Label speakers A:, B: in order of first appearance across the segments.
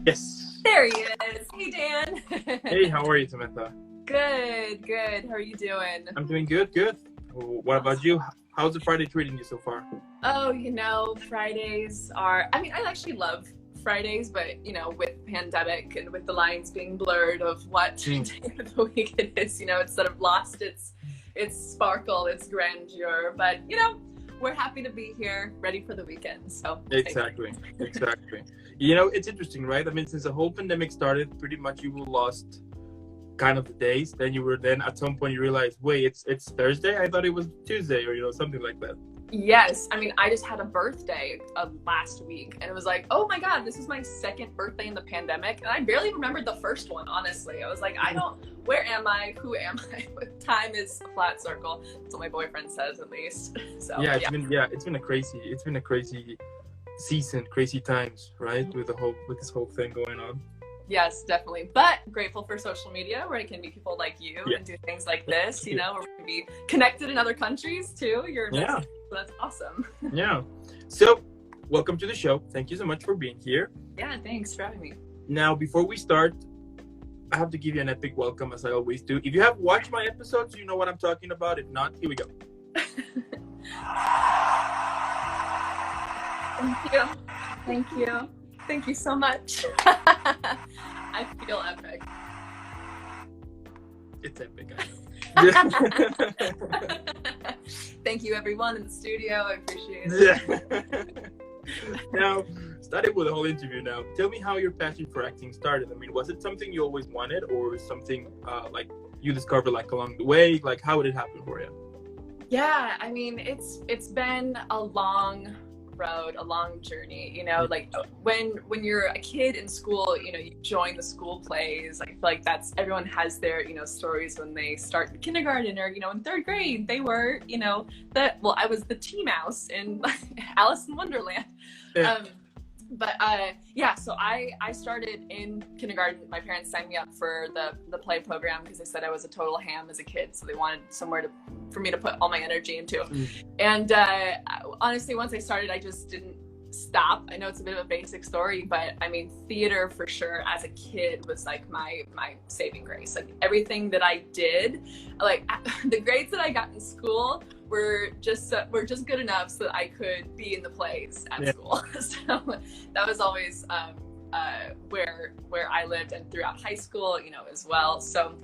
A: Yes.
B: There he is. Hey, Dan.
A: Hey, how are you, Samantha?
B: Good. How are you doing?
A: I'm doing good. What about you? How's the Friday treating you so far?
B: Oh, Fridays are, I actually love Fridays, but, with pandemic and with the lines being blurred of what day of the week it is, it's sort of lost its sparkle, its grandeur. But, we're happy to be here, ready for the weekend. So
A: Exactly. It's interesting, right? Since the whole pandemic started, pretty much you lost kind of the days. Then at some point you realized, wait, it's Thursday? I thought it was Tuesday, or something like that.
B: Yes. I just had a birthday last week, and it was like, oh my God, this is my second birthday in the pandemic. And I barely remembered the first one, honestly. I was like, where am I? Who am I? Time is a flat circle. That's what my boyfriend says, at least. So
A: it's been a crazy season, crazy times, right? With this whole thing going on.
B: Yes, definitely. But grateful for social media, where I can meet people like you and do things like this, where we can be connected in other countries too. So that's awesome.
A: Yeah. So welcome to the show. Thank you so much for being here.
B: Yeah, thanks for having me.
A: Now, before we start, I have to give you an epic welcome, as I always do. If you have watched my episodes, you know what I'm talking about. If not, here we go.
B: Thank you so much. I feel epic.
A: It's epic, I know.
B: Thank you, everyone in the studio. I appreciate it.
A: Now, starting with the whole interview now, tell me how your passion for acting started. Was it something you always wanted, or something like you discovered along the way? Like, how did it happen for you?
B: Yeah, it's been a long road, a long journey, like when you're a kid in school, you join the school plays. I feel like everyone has their stories when they start kindergarten, or in third grade they were I was the tea mouse in Alice in Wonderland. So I started in kindergarten. My parents signed me up for the play program because they said I was a total ham as a kid, so they wanted somewhere for me to put all my energy into. And honestly, once I started, I just didn't stop. I know it's a bit of a basic story, but theater for sure as a kid was like my saving grace. Like everything that I did, like the grades that I got in school were just good enough so that I could be in the plays at school. So that was always where I lived, and throughout high school, as well. So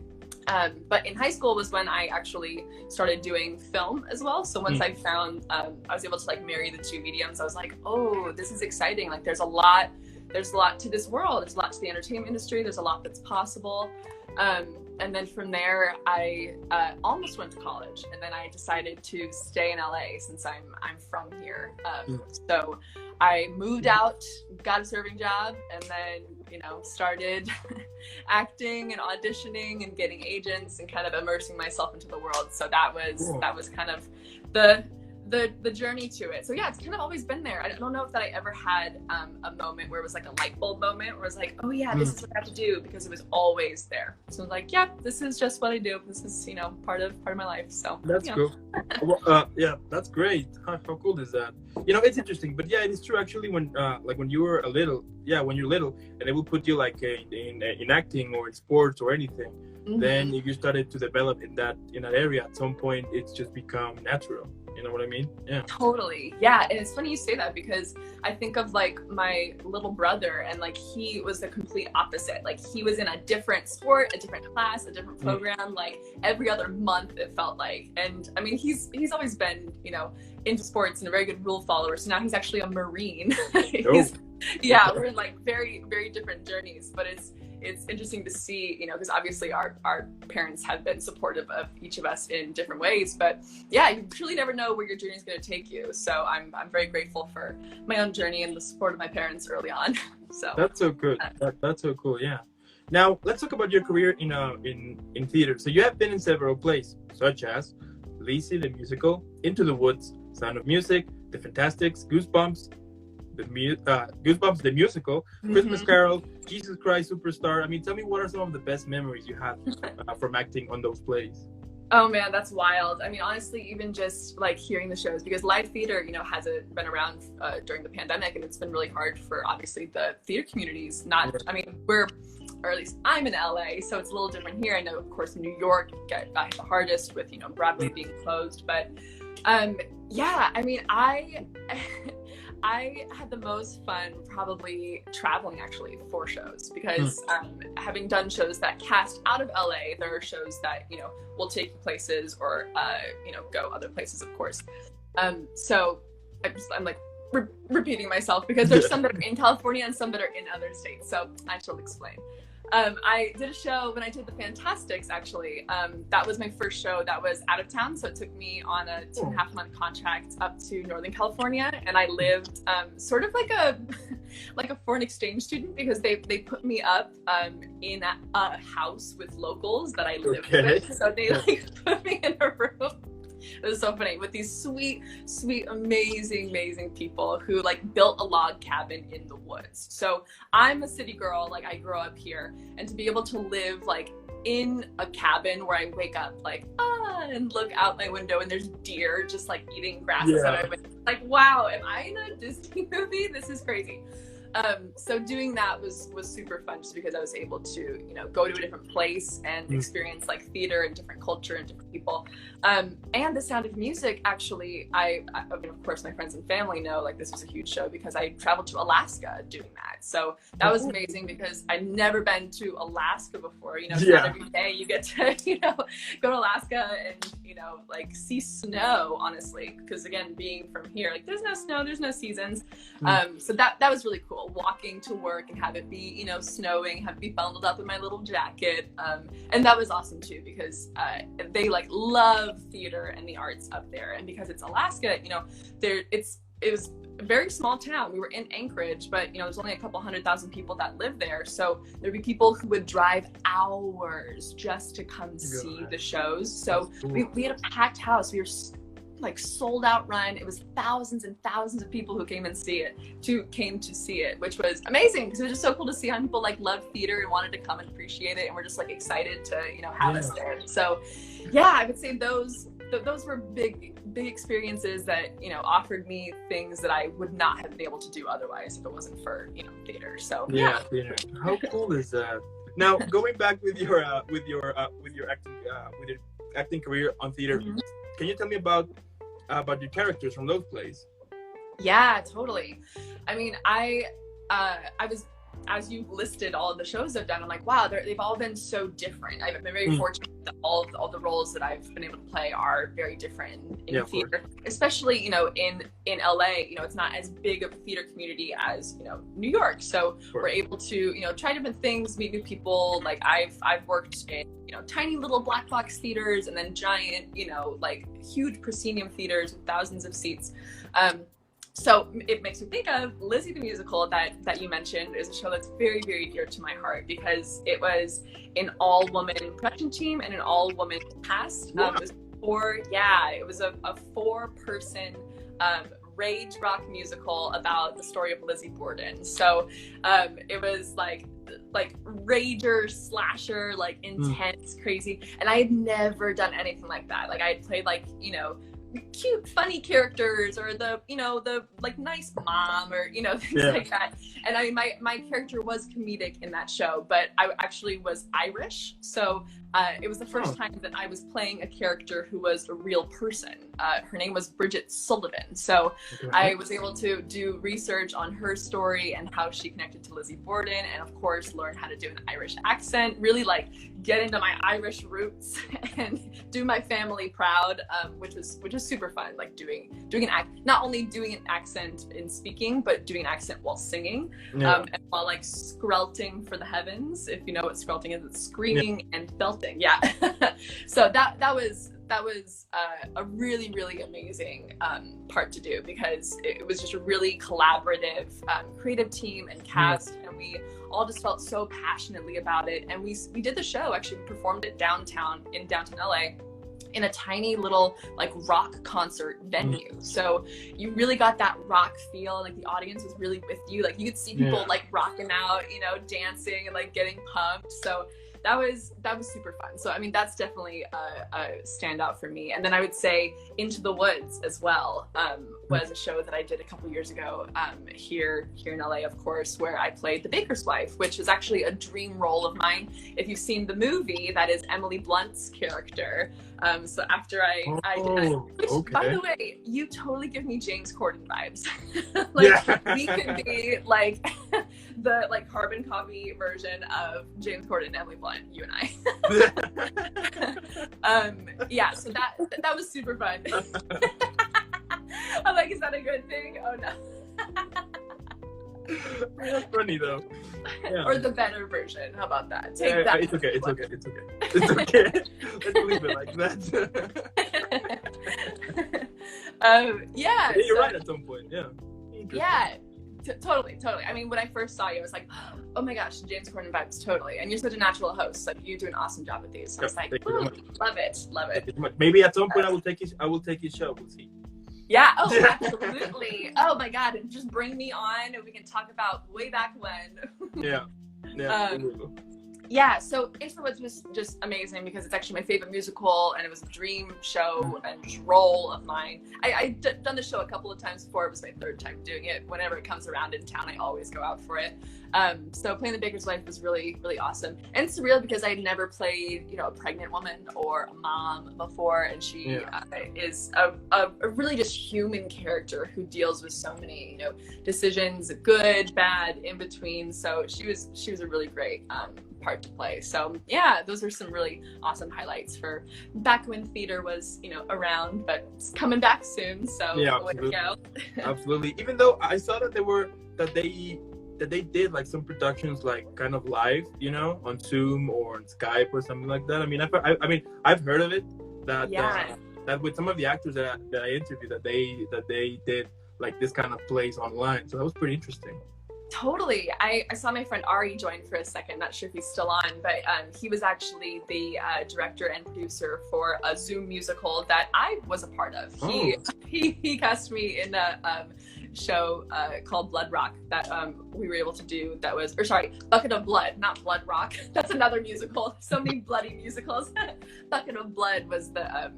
B: but in high school was when I actually started doing film as well. So once I found I was able to marry the two mediums, I was like, oh, this is exciting. Like there's a lot to this world. There's a lot to the entertainment industry. There's a lot that's possible. And then from there, I almost went to college, and then I decided to stay in LA since I'm from here. So I moved out, got a serving job, and then started acting and auditioning and getting agents and kind of immersing myself into the world. So that was kind of the journey to it. So yeah, it's kind of always been there. I don't know if that I ever had a moment where it was like a light bulb moment where it was like, oh yeah, this is what I have to do, because it was always there. So like, yeah, this is just what I do. This is part of my life. So
A: that's cool. Well, that's great. How cool is that? It's interesting, but yeah, it is true actually. When when you were when you're little, and they will put you in acting or in sports or anything. Then if you started to develop in that area, at some point it's just become natural. You know what I mean? Yeah.
B: Totally. Yeah. And it's funny you say that, because I think of my little brother, and he was the complete opposite. He was in a different sport, a different class, a different program, every other month it felt like. And he's always been, into sports and a very good rule follower. So now he's actually a Marine. We're in very, very different journeys, but it's interesting to see, because obviously our parents have been supportive of each of us in different ways, but yeah, you truly never know where your journey is going to take you. So I'm very grateful for my own journey and the support of my parents early on. So
A: that's so good. That's so cool. Yeah. Now let's talk about your career in theater. So you have been in several plays, such as Lizzie the Musical, Into the Woods, Sound of Music, The Fantastics, Goosebumps, the Musical, Christmas Carol, Jesus Christ Superstar. Tell me, what are some of the best memories you have from acting on those plays?
B: Oh man, that's wild. I mean, honestly, even just like hearing the shows, because live theater, you know, hasn't been around during the pandemic, and it's been really hard for obviously the theater communities. Not, I mean, or at least I'm in LA, so it's a little different here. I know, of course, New York got hit the hardest with, you know, Broadway being closed, but yeah, I mean, I had the most fun probably traveling actually for shows, because having done shows that cast out of LA, there are shows that, you know, will take you places or, you know, go other places, of course. So I'm like repeating myself, because there's some that are in California and some that are in other states. So I shall explain. I did a show when I did the Fantastics, actually. That was my first show that was out of town. So it took me on a 2.5-month contract up to Northern California. And I lived sort of like a foreign exchange student, because they put me up in a house with locals that I lived with. So they like put me in a room. It was so funny with these sweet, amazing people who like built a log cabin in the woods. So I'm a city girl, like I grew up here, and to be able to live like in a cabin where I wake up like, and look out my window and there's deer just like eating grass outside my window. Like, wow, am I in a Disney movie? This is crazy. So doing that was super fun, just because I was able to, you know, go to a different place and experience like theater and different culture and different people. And The Sound of Music, actually, I mean, of course, my friends and family know like this was a huge show, because I traveled to Alaska doing that. So that was amazing, because I'd never been to Alaska before. You know, not every day you get to, you know, go to Alaska and, you know, like see snow, honestly, because again, being from here, like there's no snow, there's no seasons. So that was really cool. Walking to work and have it be, you know, snowing, have it be bundled up in my little jacket. And that was awesome too, because they like love theater and the arts up there. And because it's Alaska, you know, it was a very small town. We were in Anchorage, but you know, there's only a couple 100,000 people that live there. So there'd be people who would drive hours just to come see the shows. So we had a packed house. We were like sold out run. It was thousands and thousands of people who came to see it, which was amazing, because it was just so cool to see how people like love theater and wanted to come and appreciate it, and we're just like excited to, you know, have us there. So yeah, I would say those were big experiences that, you know, offered me things that I would not have been able to do otherwise if it wasn't for, you know, theater. So yeah.
A: How cool is that? Now going back with your acting career on theater, can you tell me about your characters from those plays?
B: Yeah, totally. I mean, I was, as you listed all of the shows I've done, I'm like, wow, they've all been so different. I've been very fortunate that all the roles that I've been able to play are very different in theater, especially, you know, in LA. You know, it's not as big of a theater community as, you know, New York. So we're able to, you know, try different things, meet new people. Like I've worked in, you know, tiny little black box theaters, and then giant, you know, like huge proscenium theaters with thousands of seats. So it makes me think of Lizzie the Musical that you mentioned is a show that's very, very dear to my heart, because it was an all-woman production team and an all-woman cast. It was it was a 4-person rage rock musical about the story of Lizzie Borden. So it was like rager slasher, like intense, crazy, and I had never done anything like that. Like I had played like, you know, cute funny characters, or the, you know, the like nice mom, or, you know, things like that. And I mean, my character was comedic in that show, but I actually was Irish, so it was the first time that I was playing a character who was a real person. Her name was Bridget Sullivan, so I was able to do research on her story and how she connected to Lizzie Borden, and of course learn how to do an Irish accent, really like get into my Irish roots and do my family proud, which was super fun, like doing an not only doing an accent in speaking, but doing an accent while singing, and while like skrelting for the heavens. If you know what skrelting is, it's screaming and belting. So that was a really, really amazing part to do, because it was just a really collaborative, creative team and cast, and we all just felt so passionately about it. And we did the show, actually we performed it in downtown LA, in a tiny little like rock concert venue. So you really got that rock feel, like the audience was really with you. Like you could see people like rocking out, you know, dancing and like getting pumped. So that was super fun. So I mean, that's definitely a standout for me. And then I would say Into the Woods as well was a show that I did a couple years ago here in LA, of course, where I played the baker's wife, which is actually a dream role of mine. If you've seen the movie, that is Emily Blunt's character. So after I which,
A: okay.
B: by the way, you totally give me James Corden vibes. Like we could be like the like carbon copy version of James Corden and Emily Blunt, you and I. Yeah, so that was super fun. I'm like, is that a good thing? Oh no.
A: That's funny though. Yeah.
B: Or the better version. How about that? Take that.
A: It's okay. It's okay. Let's leave it like that.
B: Yeah.
A: You're right at some point. Yeah.
B: Yeah. Totally. I mean, when I first saw you, I was like, oh my gosh, James Corden vibes, totally. And you're such a natural host. Like, you do an awesome job with these. So I was like, love it.
A: Maybe at some point I will take his show. We'll see.
B: Yeah. Oh, absolutely. Oh my God. Just bring me on and we can talk about way back when.
A: Yeah.
B: Yeah, so Into the Woods was just amazing because it's actually my favorite musical and it was a dream show and just role of mine. I've done the show a couple of times before. It was my third time doing it. Whenever it comes around in town, I always go out for it. So playing the baker's wife was really, really awesome. And surreal because I had never played, a pregnant woman or a mom before. And she is a really just human character who deals with so many, decisions, good, bad, in between. So she was a really great part to play. So yeah, those are some really awesome highlights for back when theater was, around, but it's coming back soon. So
A: yeah,
B: way to go.
A: Absolutely. Even though I saw that they did like some productions like kind of live, on Zoom or on Skype or something like that. I mean, I've heard of it that that with some of the actors that I interviewed that they did like this kind of plays online. So that was pretty interesting.
B: Totally. I saw my friend Ari join for a second. Not sure if he's still on, but he was actually the director and producer for a Zoom musical that I was a part of. He cast me in a show called Blood Rock that we were able to do. Bucket of Blood, not Blood Rock. That's another musical. So many bloody musicals. Bucket of Blood was the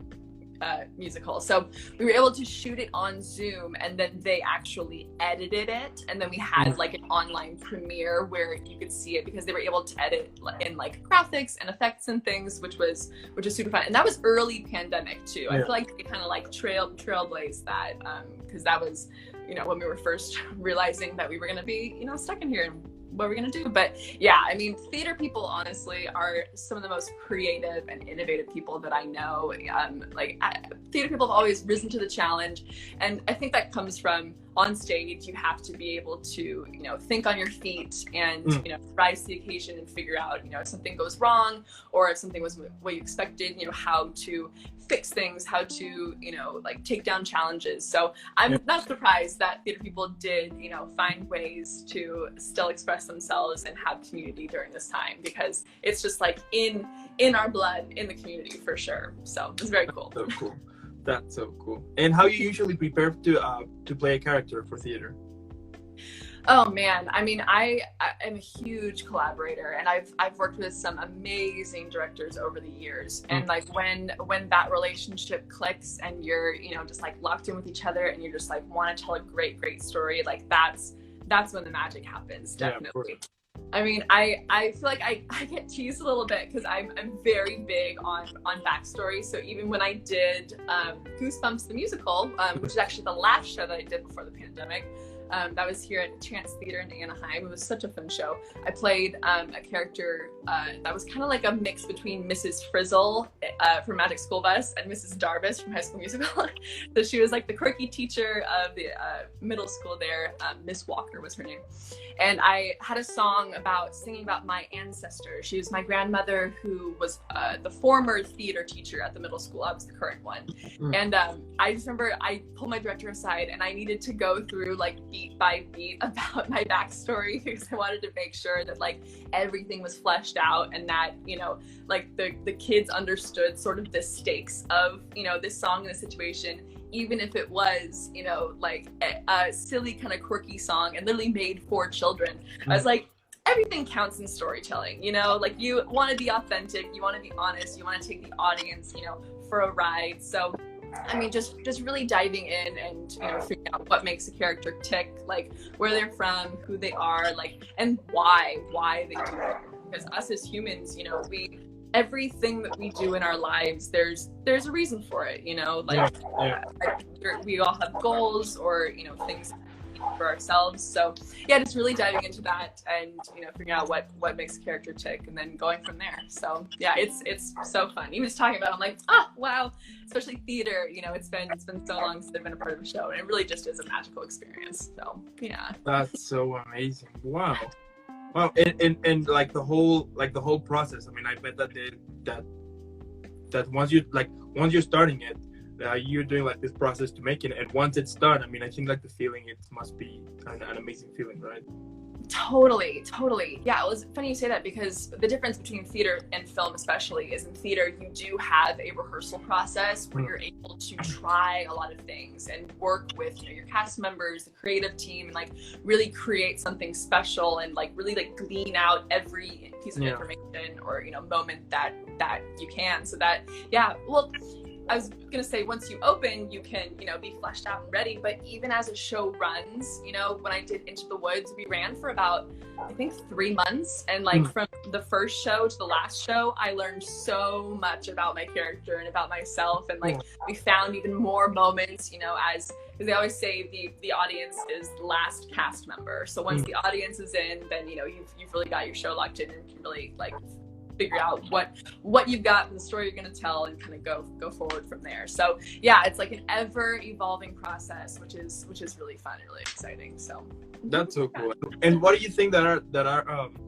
B: musical. So we were able to shoot it on Zoom and then they actually edited it. And then we had like an online premiere where you could see it because they were able to edit in like graphics and effects and things, which was super fun. And that was early pandemic too. I feel like they kind of like trailblazed that because that was, when we were first realizing that we were going to be, stuck in here and what we're going to do. But yeah, I mean, theater people honestly are some of the most creative and innovative people that I know. Theater people have always risen to the challenge. And I think that comes from on stage, you have to be able to, think on your feet and, rise to the occasion and figure out, if something goes wrong or if something was what you expected, how to fix things, how to, take down challenges. So I'm not surprised that theater people did, find ways to still express themselves and have community during this time because it's just like in our blood, in the community for sure. So it's very cool.
A: So cool. That's so cool. And how you usually prepare to play a character for theater?
B: Oh man, I mean, I am a huge collaborator, and I've worked with some amazing directors over the years. And like when that relationship clicks, and you're just like locked in with each other, and you're just like want to tell a great story, like that's when the magic happens. Definitely. Yeah, I mean, I feel like I get teased a little bit because I'm very big on backstory. So even when I did Goosebumps the musical, which is actually the last show that I did before the pandemic, that was here at Chance Theater in Anaheim. It was such a fun show. I played a character that was kind of like a mix between Mrs. Frizzle from Magic School Bus and Mrs. Darvis from High School Musical. So she was like the quirky teacher of the middle school there. Miss Walker was her name. And I had a song singing about my ancestor. She was my grandmother who was the former theater teacher at the middle school. I was the current one. And I just remember I pulled my director aside and I needed to go through like beat by beat about my backstory because I wanted to make sure that like everything was fleshed out and that, like the kids understood sort of the stakes of, this song and the situation, even if it was, like a silly kind of quirky song and literally made for children. I was like, everything counts in storytelling, you know, like you want to be authentic, you want to be honest, you want to take the audience, you know, for a ride. So I mean, just really diving in and, you know, figuring out what makes a character tick, like where they're from, who they are, like, and why they do it. Because us as humans, you know, everything that we do in our lives, there's a reason for it, you know, like, we all have goals or, you know, things for ourselves. So yeah, just really diving into that and, you know, figuring out what makes a character tick and then going from there. So yeah, it's so fun. Even just talking about it, I'm like, oh wow, especially theater, you know, it's been so long since I've been a part of a show, and it really just is a magical experience. So yeah.
A: That's so amazing. Wow. And like the whole process. I mean, I bet that once you're starting it, you're doing like this process to make it, and once it's done, I mean, I think like the feeling, it must be an amazing feeling, right?
B: Totally. Yeah, it was funny you say that, because the difference between theater and film especially is in theater, you do have a rehearsal process where you're able to try a lot of things and work with, you know, your cast members, the creative team, and like really create something special and like really like glean out every piece of information or, you know, moment that you can. So that, yeah, well, I was gonna say, once you open, you can, you know, be fleshed out and ready. But even as a show runs, you know, when I did Into the Woods, we ran for about, I think, 3 months. And like from the first show to the last show, I learned so much about my character and about myself. And like we found even more moments, you know, because they always say the audience is the last cast member. So once the audience is in, then, you know, you've really got your show locked in and can really like figure out what you've got, the story you're going to tell, and kind of go forward from there. So yeah, it's like an ever evolving process, which is really fun and really exciting. So
A: that's so cool. And what do you think that are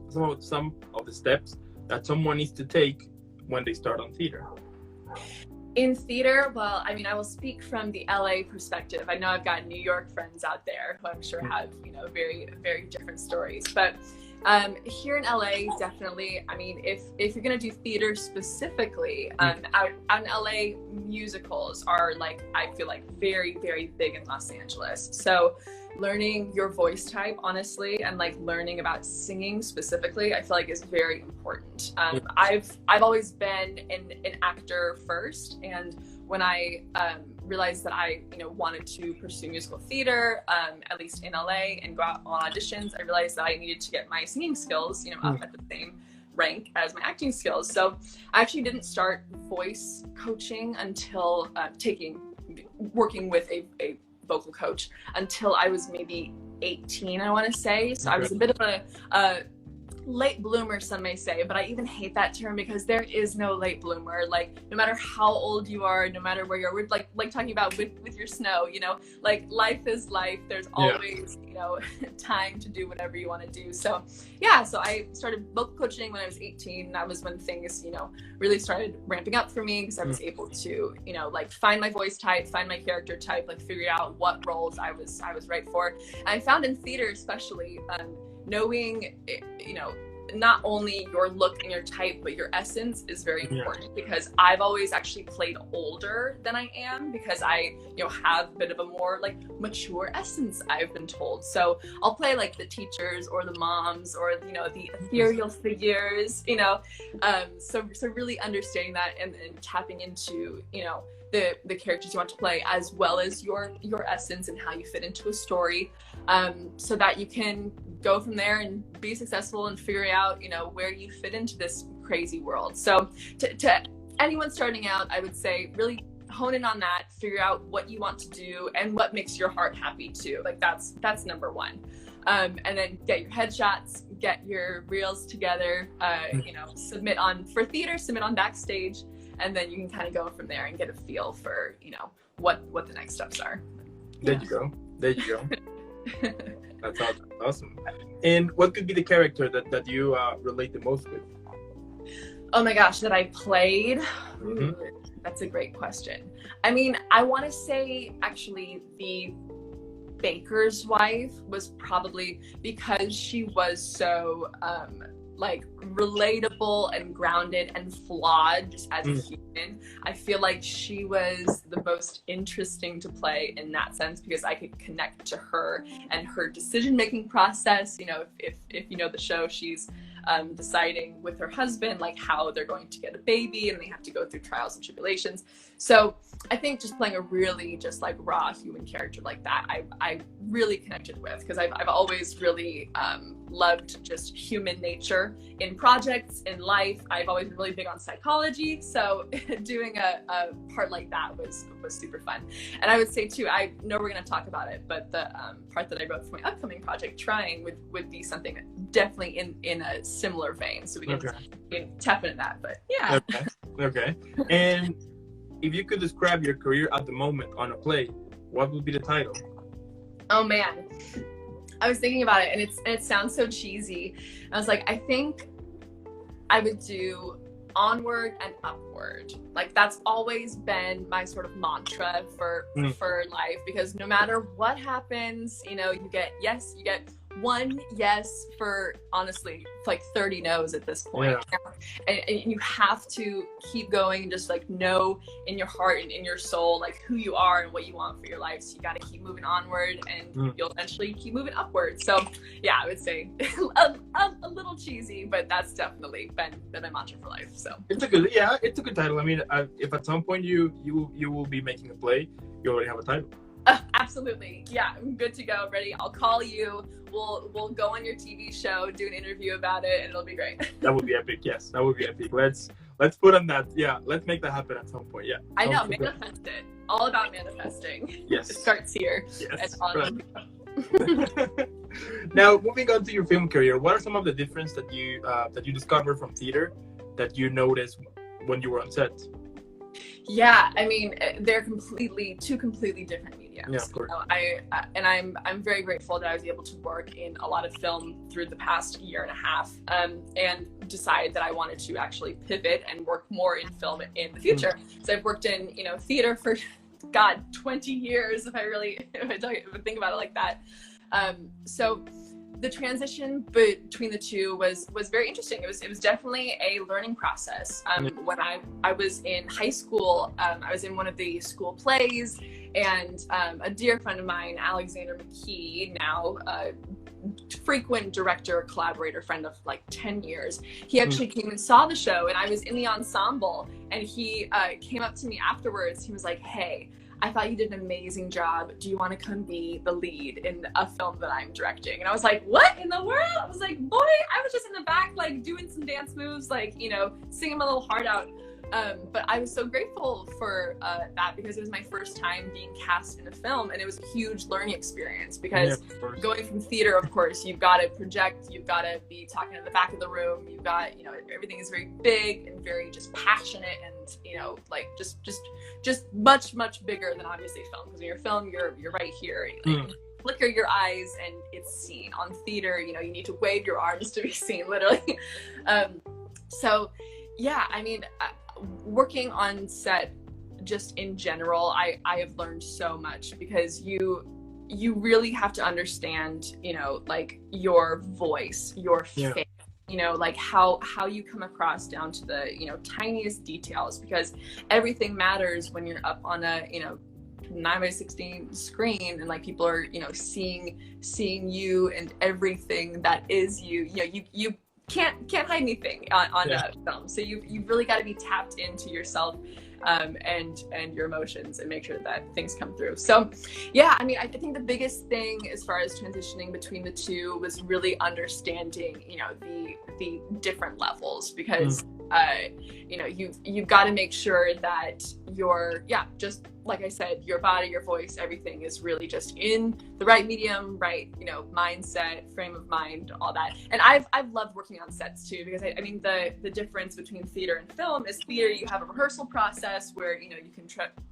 A: some of the steps that someone needs to take when they start on theater?
B: In theater, well, I mean, I will speak from the LA perspective. I know I've got New York friends out there who I'm sure have, you know, very, very different stories, but here in LA, definitely, I mean, if you're going to do theater specifically, out in LA, musicals are like, I feel like very, very big in Los Angeles. So learning your voice type, honestly, and like learning about singing specifically, I feel like is very important. I've always been an actor first, and when I realized that I, you know, wanted to pursue musical theater, at least in LA, and go out on auditions, I realized that I needed to get my singing skills, you know, up at the same rank as my acting skills. So I actually didn't start voice coaching until working with a vocal coach until I was maybe 18, I want to say. So I was a bit of a late bloomer, some may say, but I even hate that term, because there is no late bloomer. Like, no matter how old you are, no matter where you are, we're like talking about with your snow, you know, like life is life. There's always, you know, time to do whatever you want to do. So yeah, so I started vocal coaching when I was 18. That was when things, you know, really started ramping up for me, because I was able to, you know, like find my voice type, find my character type, like figure out what roles I was right for. And I found in theater, especially, knowing, you know, not only your look and your type, but your essence is very important, because I've always actually played older than I am, because I, you know, have a bit of a more like mature essence, I've been told. So I'll play like the teachers or the moms or, you know, the ethereal figures, you know, so really understanding that and tapping into, you know, the characters you want to play, as well as your essence and how you fit into a story, so that you can go from there and be successful and figure out, you know, where you fit into this crazy world. So to anyone starting out, I would say really hone in on that, figure out what you want to do and what makes your heart happy too. Like that's number one. And then get your headshots, get your reels together, you know, submit on Backstage, and then you can kind of go from there and get a feel for, you know, what the next steps are.
A: There you go. That's awesome. And what could be the character that you relate the most with?
B: Oh my gosh, that I played? Ooh, that's a great question. I mean, I want to say actually the baker's wife was probably, because she was so like relatable and grounded and flawed just as a human. I feel like she was the most interesting to play in that sense, because I could connect to her and her decision-making process. You know, if you know the show, she's deciding with her husband like how they're going to get a baby, and they have to go through trials and tribulations. So I think just playing a really just like raw human character like that, I really connected with, because I've always really loved just human nature in projects, in life. I've always been really big on psychology, so doing a part like that was super fun. And I would say too, I know we're going to talk about it, but the part that I wrote for my upcoming project, Trying, would be something definitely in a similar vein, so we can tap into that. But yeah.
A: Okay. And if you could describe your career at the moment on a play, what would be the title?
B: Oh man, I was thinking about it, and it sounds so cheesy. I was like, I think I would do Onward and Upward. Like, that's always been my sort of mantra for life, because no matter what happens, you know, you get one yes for honestly like 30 no's at this point. And you have to keep going and just like know in your heart and in your soul like who you are and what you want for your life. So you got to keep moving onward, and you'll eventually keep moving upward. So yeah, I would say a little cheesy, but that's definitely been my mantra for life. So
A: it's a good title. I mean, if at some point you will be making a play, you already have a title.
B: Absolutely. Yeah, I'm good to go. Ready. I'll call you. We'll go on your TV show, do an interview about it, and it'll be great.
A: That would be epic. Yes, that would be epic. Let's put on that. Yeah, let's make that happen at some point. Yeah.
B: I know. Manifest it. All about manifesting.
A: Yes.
B: It starts here.
A: Yes. Now, moving on to your film career, what are some of the differences that you discovered from theater that you noticed when you were on set?
B: Yeah, I mean, they're two completely different mediums.
A: Yeah, of course.
B: I'm very grateful that I was able to work in a lot of film through the past year and a half, and decide that I wanted to actually pivot and work more in film in the future. So I've worked in theater for 20 years if I think about it like that. So the transition between the two was very interesting. It was definitely a learning process. When I was in high school, I was in one of the school plays, and a dear friend of mine, Alexander McKee, now frequent director, collaborator, friend of like 10 years, he actually came and saw the show, and I was in the ensemble, and he came up to me afterwards. He was like, "Hey, I thought you did an amazing job. Do you want to come be the lead in a film that I'm directing?" And I was like, "What in the world?" I was like, "Boy, I was just in the back, like doing some dance moves, like, singing my little heart out." But I was so grateful for that, because it was my first time being cast in a film, and it was a huge learning experience, because going from theater, of course, you've got to project, you've got to be talking in the back of the room, you've got, everything is very big and very just passionate, and like just much bigger than obviously film, because when you're film, you're right here, like, flicker your eyes and it's seen. On theater, you need to wave your arms to be seen, literally. So yeah, I mean, working on set just in general, I have learned so much, because you really have to understand, like your voice, your face, like how you come across down to the, tiniest details, because everything matters when you're up on a, 9:16 screen, and like people are, seeing you and everything that is you. You can't hide anything on a film. So you've really got to be tapped into yourself, and your emotions, and make sure that things come through. So yeah, I mean, I think the biggest thing as far as transitioning between the two was really understanding, the different levels, because you've got to make sure that just like I said, your body, your voice, everything is really just in the right medium, right, mindset, frame of mind, all that. And I've loved working on sets too, because I mean, the difference between theater and film is theater, you have a rehearsal process where, you can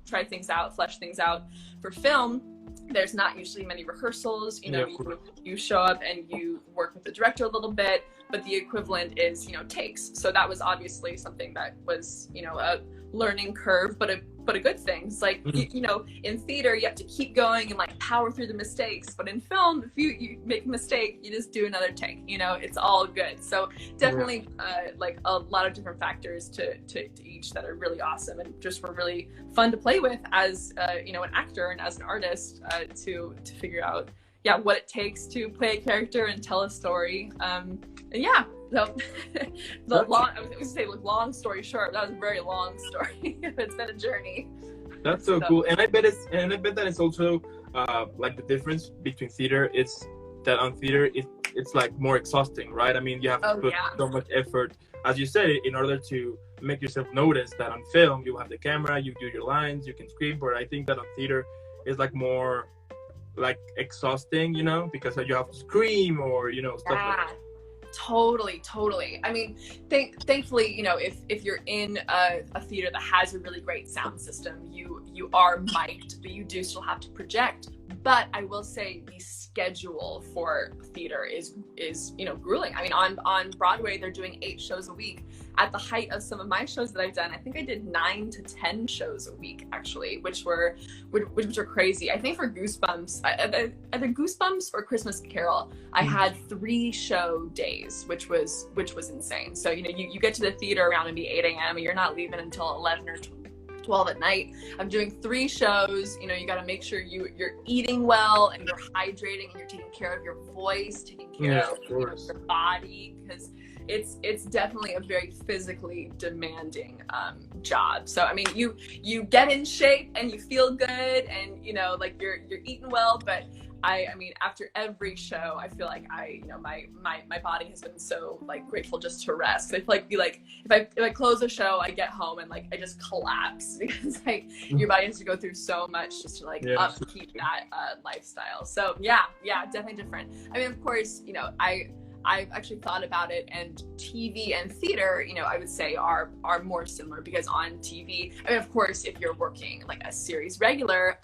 B: try things out, flesh things out. For film, there's not usually many rehearsals, you show up and you work with the director a little bit, but the equivalent is, takes. So that was obviously something that was, a learning curve, but but a good thing. It's like, you know, in theater, you have to keep going and like power through the mistakes. But in film, if you make a mistake, you just do another take, you know, it's all good. So definitely like a lot of different factors to each that are really awesome and just were really fun to play with as, you know, an actor and as an artist to figure out, what it takes to play a character and tell a story. And so I was going to say, like, long story short, that was a very long story. It's been a journey.
A: That's so cool. And I bet that it's also like the difference between theater is that on theater it's like more exhausting, right? I mean, you have to put so much effort, as you said, in order to make yourself notice. That on film you have the camera, you do your lines, you can scream, but I think that on theater is like more like exhausting, you know, because you have to scream or, you know, stuff like that.
B: Totally. I mean, thankfully, you know, if you're in a theater that has a really great sound system, you are mic'd, but you do still have to project. But I will say the schedule for theater is you know, grueling. I mean, on Broadway, they're doing 8 shows a week. At the height of some of my shows that I've done, I think I did 9 to 10 shows a week, actually, which were crazy. I think for Goosebumps, either Goosebumps or Christmas Carol, I had 3 show days, which was insane. So, you know, you get to the theater around maybe 8 a.m. and you're not leaving until 11 or 12 at night. I'm doing 3 shows. You know, you got to make sure you're eating well and you're hydrating and you're taking care of your voice, taking care of your body, because it's definitely a very physically demanding job. So I mean, you get in shape and you feel good and, you know, like you're eating well, but I mean, after every show, I feel like you know, my body has been so like grateful just to rest. I feel like if I close a show, I get home and like I just collapse because like your body has to go through so much just to like upkeep that lifestyle. So yeah, definitely different. I mean, of course, you know, I've actually thought about it, and TV and theater, you know, I would say are more similar, because on TV, I mean, of course, if you're working like a series regular,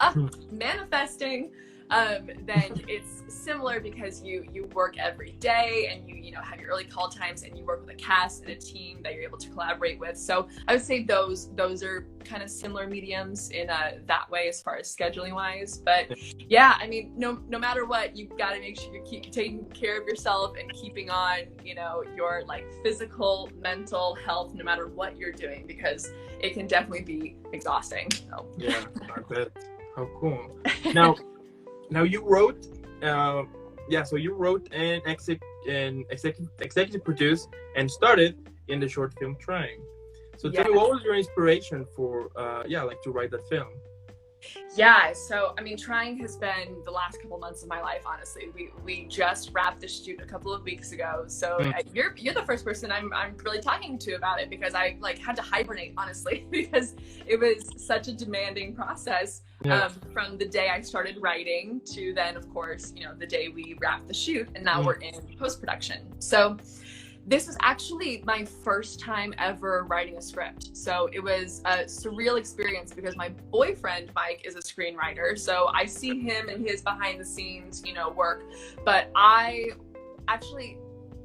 B: manifesting, then it's similar because you work every day and you know, have your early call times and you work with a cast and a team that you're able to collaborate with. So I would say those are kind of similar mediums in that way as far as scheduling wise. But yeah, I mean, no matter what, you've got to make sure you keep taking care of yourself and keeping on, you know, your like physical, mental health, no matter what you're doing, because it can definitely be exhausting. So.
A: Yeah, I bet. How cool. Now you wrote, so you wrote and executive produced and started in the short film Trying. So tell me, what was your inspiration for, like to write that film?
B: Yeah, so I mean, Trying has been the last couple months of my life, honestly. We just wrapped the shoot a couple of weeks ago, so you're the first person I'm really talking to about it, because I like had to hibernate, honestly, because it was such a demanding process from the day I started writing to then, of course, you know, the day we wrapped the shoot, and now we're in post-production. So this was actually my first time ever writing a script. So it was a surreal experience because my boyfriend, Mike, is a screenwriter. So I see him and his behind the scenes, you know, work. But I actually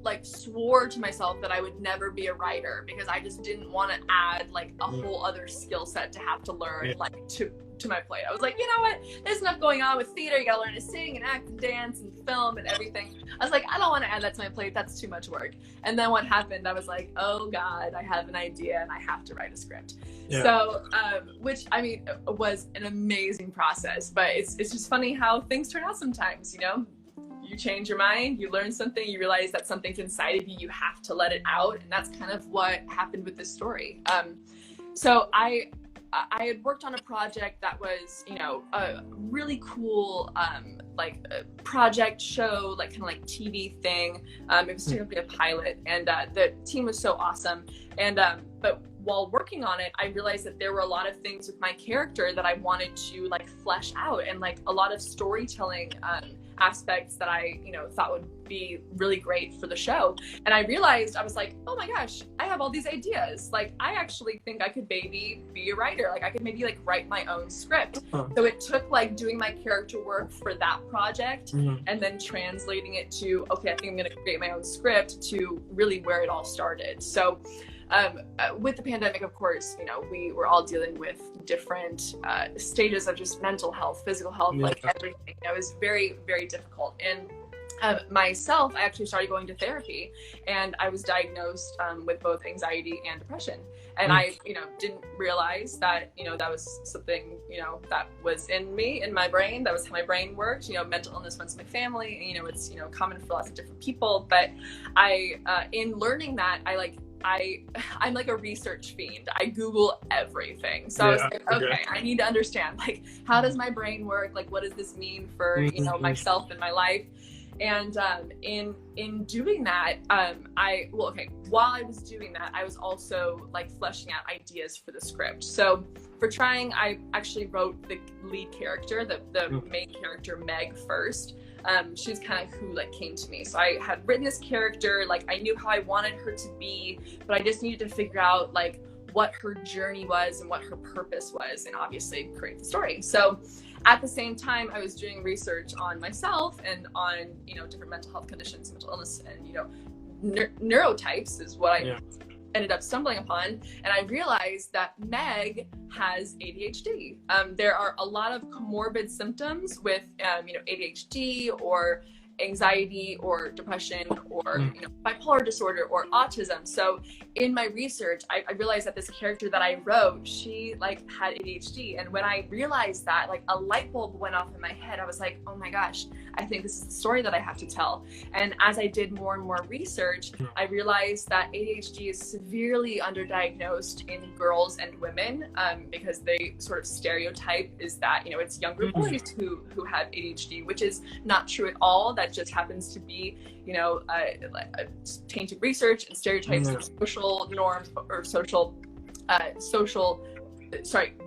B: like swore to myself that I would never be a writer, because I just didn't want to add like a whole other skill set to have to learn like to my plate. I was like, you know what, there's enough going on with theater. You gotta learn to sing and act and dance and film and everything. I was like, I don't want to add that to my plate. That's too much work. And then what happened, I was like, oh God, I have an idea and I have to write a script. So which, I mean, was an amazing process, but it's just funny how things turn out sometimes, you know. You change your mind, you learn something, you realize that something's inside of you, you have to let it out. And that's kind of what happened with this story. So I had worked on a project that was, you know, a really cool, like a project show, like kind of like TV thing. It was technically a pilot, and the team was so awesome. And, but while working on it, I realized that there were a lot of things with my character that I wanted to like flesh out, and like a lot of storytelling, aspects that I, you know, thought would be really great for the show. And I realized, I was like, oh my gosh, I have all these ideas. Like, I actually think I could maybe be a writer. Like, I could maybe like write my own script. So it took like doing my character work for that project and then translating it to, okay, I think I'm going to create my own script, to really where it all started. So with the pandemic, of course, you know, we were all dealing with different stages of just mental health, physical health, like everything. It was very, very difficult. And myself, I actually started going to therapy, and I was diagnosed with both anxiety and depression. And I, you know, didn't realize that, you know, that was something, you know, that was in me, in my brain. That was how my brain worked. You know, mental illness runs in my family, and, you know, it's, you know, common for lots of different people. But in learning that, I'm like a research fiend. I Google everything. So I was like, okay, I need to understand, like, how does my brain work? Like, what does this mean for, you know, myself and my life? And in doing that, while I was doing that, I was also like fleshing out ideas for the script. So for trying, I actually wrote the lead character, the main character, Meg, first. She's kind of who like came to me. So I had written this character, like I knew how I wanted her to be, but I just needed to figure out like what her journey was and what her purpose was, and obviously create the story. So at the same time, I was doing research on myself and on, you know, different mental health conditions, mental illness, and, you know, neurotypes is what I ended up stumbling upon. And I realized that Meg has ADHD. There are a lot of comorbid symptoms with, you know, ADHD or anxiety or depression or, you know, bipolar disorder or autism. So in my research, I realized that this character that I wrote, she like had ADHD. And when I realized that, like a light bulb went off in my head. I was like, oh my gosh, I think this is the story that I have to tell. And as I did more and more research, I realized that ADHD is severely underdiagnosed in girls and women, because they sort of stereotype is that, you know, it's younger boys who have ADHD, which is not true at all. That just happens to be, you know, tainted research and stereotypes of social norms or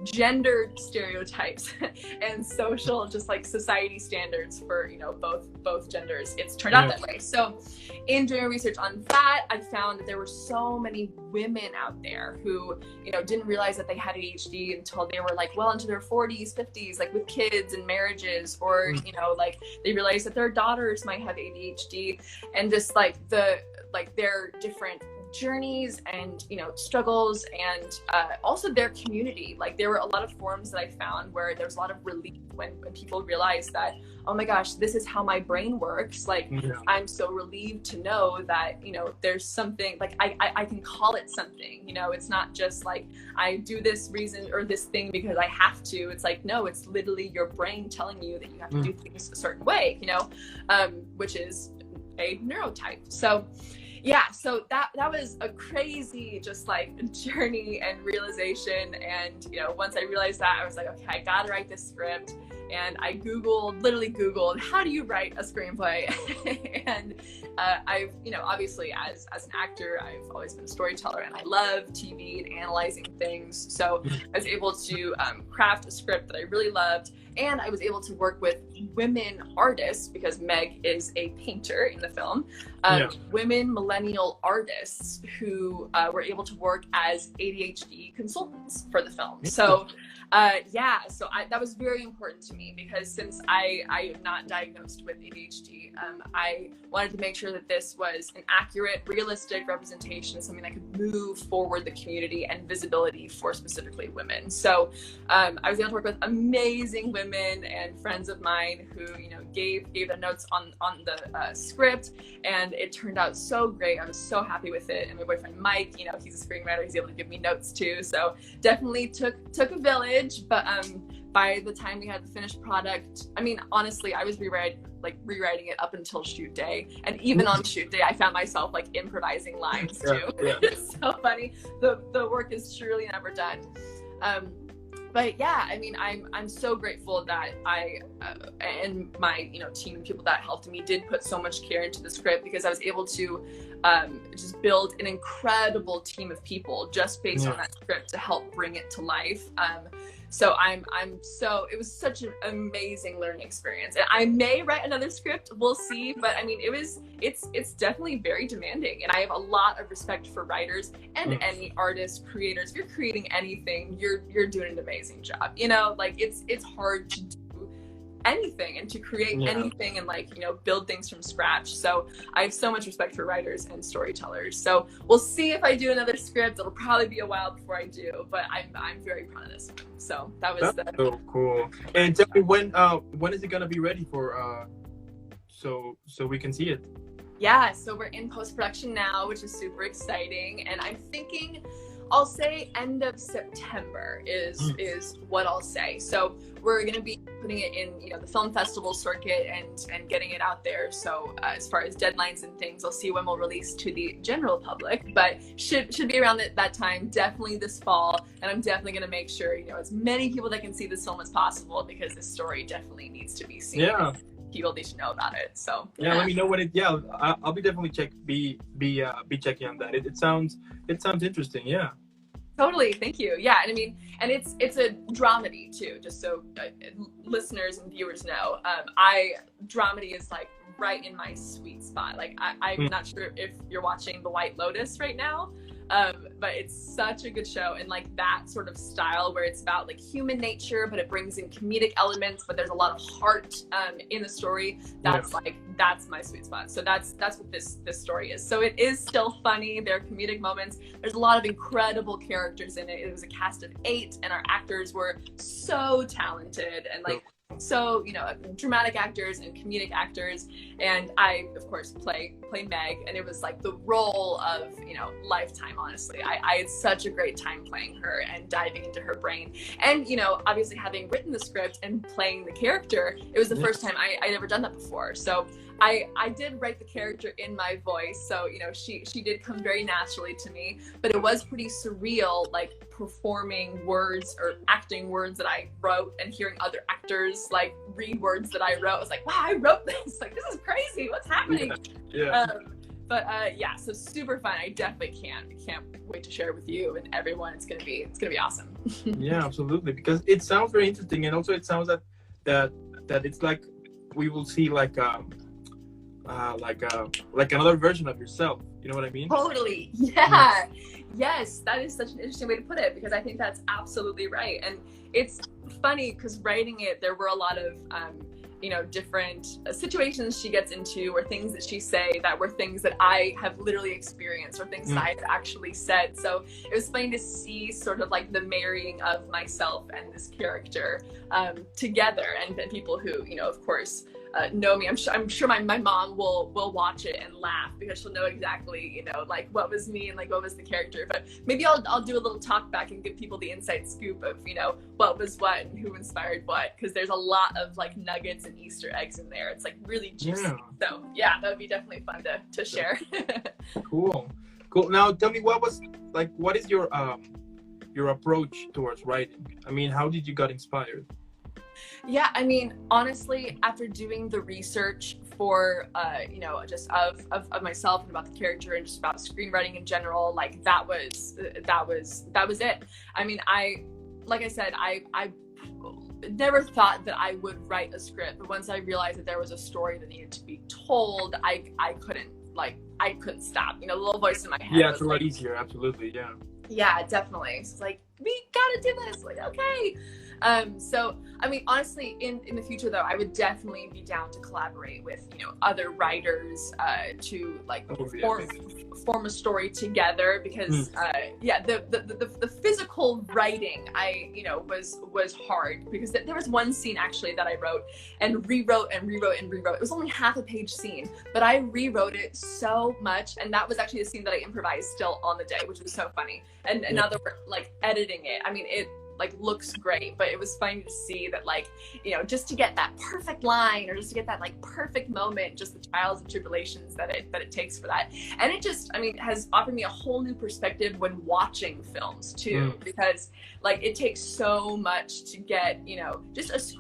B: gendered stereotypes and social, just like society standards for, you know, both genders. It's turned out that way. So in doing research on that, I found that there were so many women out there who, you know, didn't realize that they had ADHD until they were like well into their 40s, 50s, like with kids and marriages, or, you know, like they realized that their daughters might have ADHD, and just like their different journeys and, you know, struggles, and also their community. Like there were a lot of forums that I found where there was a lot of relief when people realized that, oh my gosh, this is how my brain works. Like I'm so relieved to know that, you know, there's something like I can call it something, you know. It's not just like I do this reason or this thing because I have to. It's like, no, it's literally your brain telling you that you have to do things a certain way, you know, which is a neurotype. So yeah, so that was a crazy just like journey and realization. And, you know, once I realized that, I was like, okay, I gotta write this script. And I literally Googled, how do you write a screenplay? And I've, you know, obviously as an actor, I've always been a storyteller, and I love TV and analyzing things. So I was able to craft a script that I really loved. And I was able to work with women artists, because Meg is a painter in the film, women millennial artists who were able to work as ADHD consultants for the film. So that was very important to me, because since I am not diagnosed with ADHD, I wanted to make sure that this was an accurate, realistic representation, something that could move forward the community and visibility for specifically women. So I was able to work with amazing women and friends of mine who, you know, gave their notes on the script, and it turned out so great. I was so happy with it. And my boyfriend Mike, you know, he's a screenwriter, he's able to give me notes too. So definitely took a village, but by the time we had the finished product, I mean, honestly, I was rewriting it up until shoot day, and even on shoot day, I found myself like improvising lines too. It's so funny. The work is truly never done. But yeah, I mean, I'm so grateful that I and my, you know, team and people that helped me did put so much care into the script, because I was able to just build an incredible team of people just based on that script to help bring it to life. So it was such an amazing learning experience, and I may write another script, we'll see. But I mean, it's definitely very demanding, and I have a lot of respect for writers and any artists, creators. If you're creating anything, you're doing an amazing job. You know, like it's hard to do anything and to create anything and like, you know, build things from scratch. So I have so much respect for writers and storytellers. So we'll see if I do another script. It'll probably be a while before I do, but I'm very proud of this one. So that was
A: so cool. And tell me when is it gonna be ready for so we can see it?
B: Yeah, so we're in post-production now, which is super exciting, and I'm thinking I'll say end of September is what I'll say. So we're going to be putting it in, you know, the film festival circuit and getting it out there. So as far as deadlines and things, I'll see when we'll release to the general public, but should be around that time, definitely this fall. And I'm definitely going to make sure, you know, as many people that can see this film as possible, because this story definitely needs to be seen.
A: Yeah.
B: People need to know about it. So
A: yeah, let me know what it. Yeah, I'll be definitely be checking on that. It sounds interesting. Yeah.
B: Totally, thank you. Yeah, and I mean, and it's a dramedy too. Just so listeners and viewers know, dramedy is like right in my sweet spot. Like I'm not sure if you're watching The White Lotus right now. But it's such a good show, and like that sort of style where it's about like human nature, but it brings in comedic elements, but there's a lot of heart in the story. That's that's my sweet spot. So that's what this story is. So it is still funny. There are comedic moments. There's a lot of incredible characters in it. It was a cast of 8, and our actors were so talented and like so, you know, dramatic actors and comedic actors, and I of course play Meg, and it was like the role of, you know, lifetime. Honestly, I had such a great time playing her and diving into her brain, and you know, obviously having written the script and playing the character, it was the first time I'd ever done that before. So I did write the character in my voice, so you know, she did come very naturally to me, but it was pretty surreal, like performing words or acting words that I wrote and hearing other actors like read words that I wrote. I was like, wow, I wrote this, like this is crazy, what's happening? Yeah, so super fun. I definitely can't wait to share it with you and everyone. It's gonna be awesome.
A: Yeah, absolutely, because it sounds very interesting, and also it sounds that it's like we will see like another version of yourself. You know what I mean? Totally.
B: Yeah. Yes, that is such an interesting way to put it, because I think that's absolutely right. And it's funny because writing it, there were a lot of you know, different situations she gets into, or things that she say that were things that I have literally experienced, or things that I had actually said. So it was funny to see sort of like the marrying of myself and this character together, and people who, you know, of course, know me. I'm sure my mom will watch it and laugh, because she'll know exactly, you know, like what was me and like what was the character. But maybe I'll do a little talk back and give people the inside scoop of, you know, what was what and who inspired what, because there's a lot of like nuggets and Easter eggs in there. It's like really juicy. So yeah, that would be definitely fun to share.
A: Cool. Now tell me, what is your approach towards writing? I mean, how did you get inspired?
B: Yeah, I mean, honestly, after doing the research for, you know, just of myself and about the character and just about screenwriting in general, like that was it. I mean, like I said, I never thought that I would write a script, but once I realized that there was a story that needed to be told, I couldn't stop. You know, the little voice in my head.
A: Yeah, it's a lot easier. Absolutely. Yeah.
B: Yeah, definitely. So it's like, we gotta do this. Like, okay. So, I mean, honestly, in the future though, I would definitely be down to collaborate with, you know, other writers, to like form a story together, because, yeah, the physical writing, you know, was hard, because there was one scene actually that I wrote and rewrote. It was only half a page scene, but I rewrote it so much. And that was actually the scene that I improvised still on the day, which was so funny. And now that we're like editing it, I mean, it like looks great, but it was funny to see that, like, you know, just to get that perfect line, or just to get that like perfect moment, just the trials and tribulations that it takes for that. And it just, I mean, has offered me a whole new perspective when watching films too, because like it takes so much to get, you know, just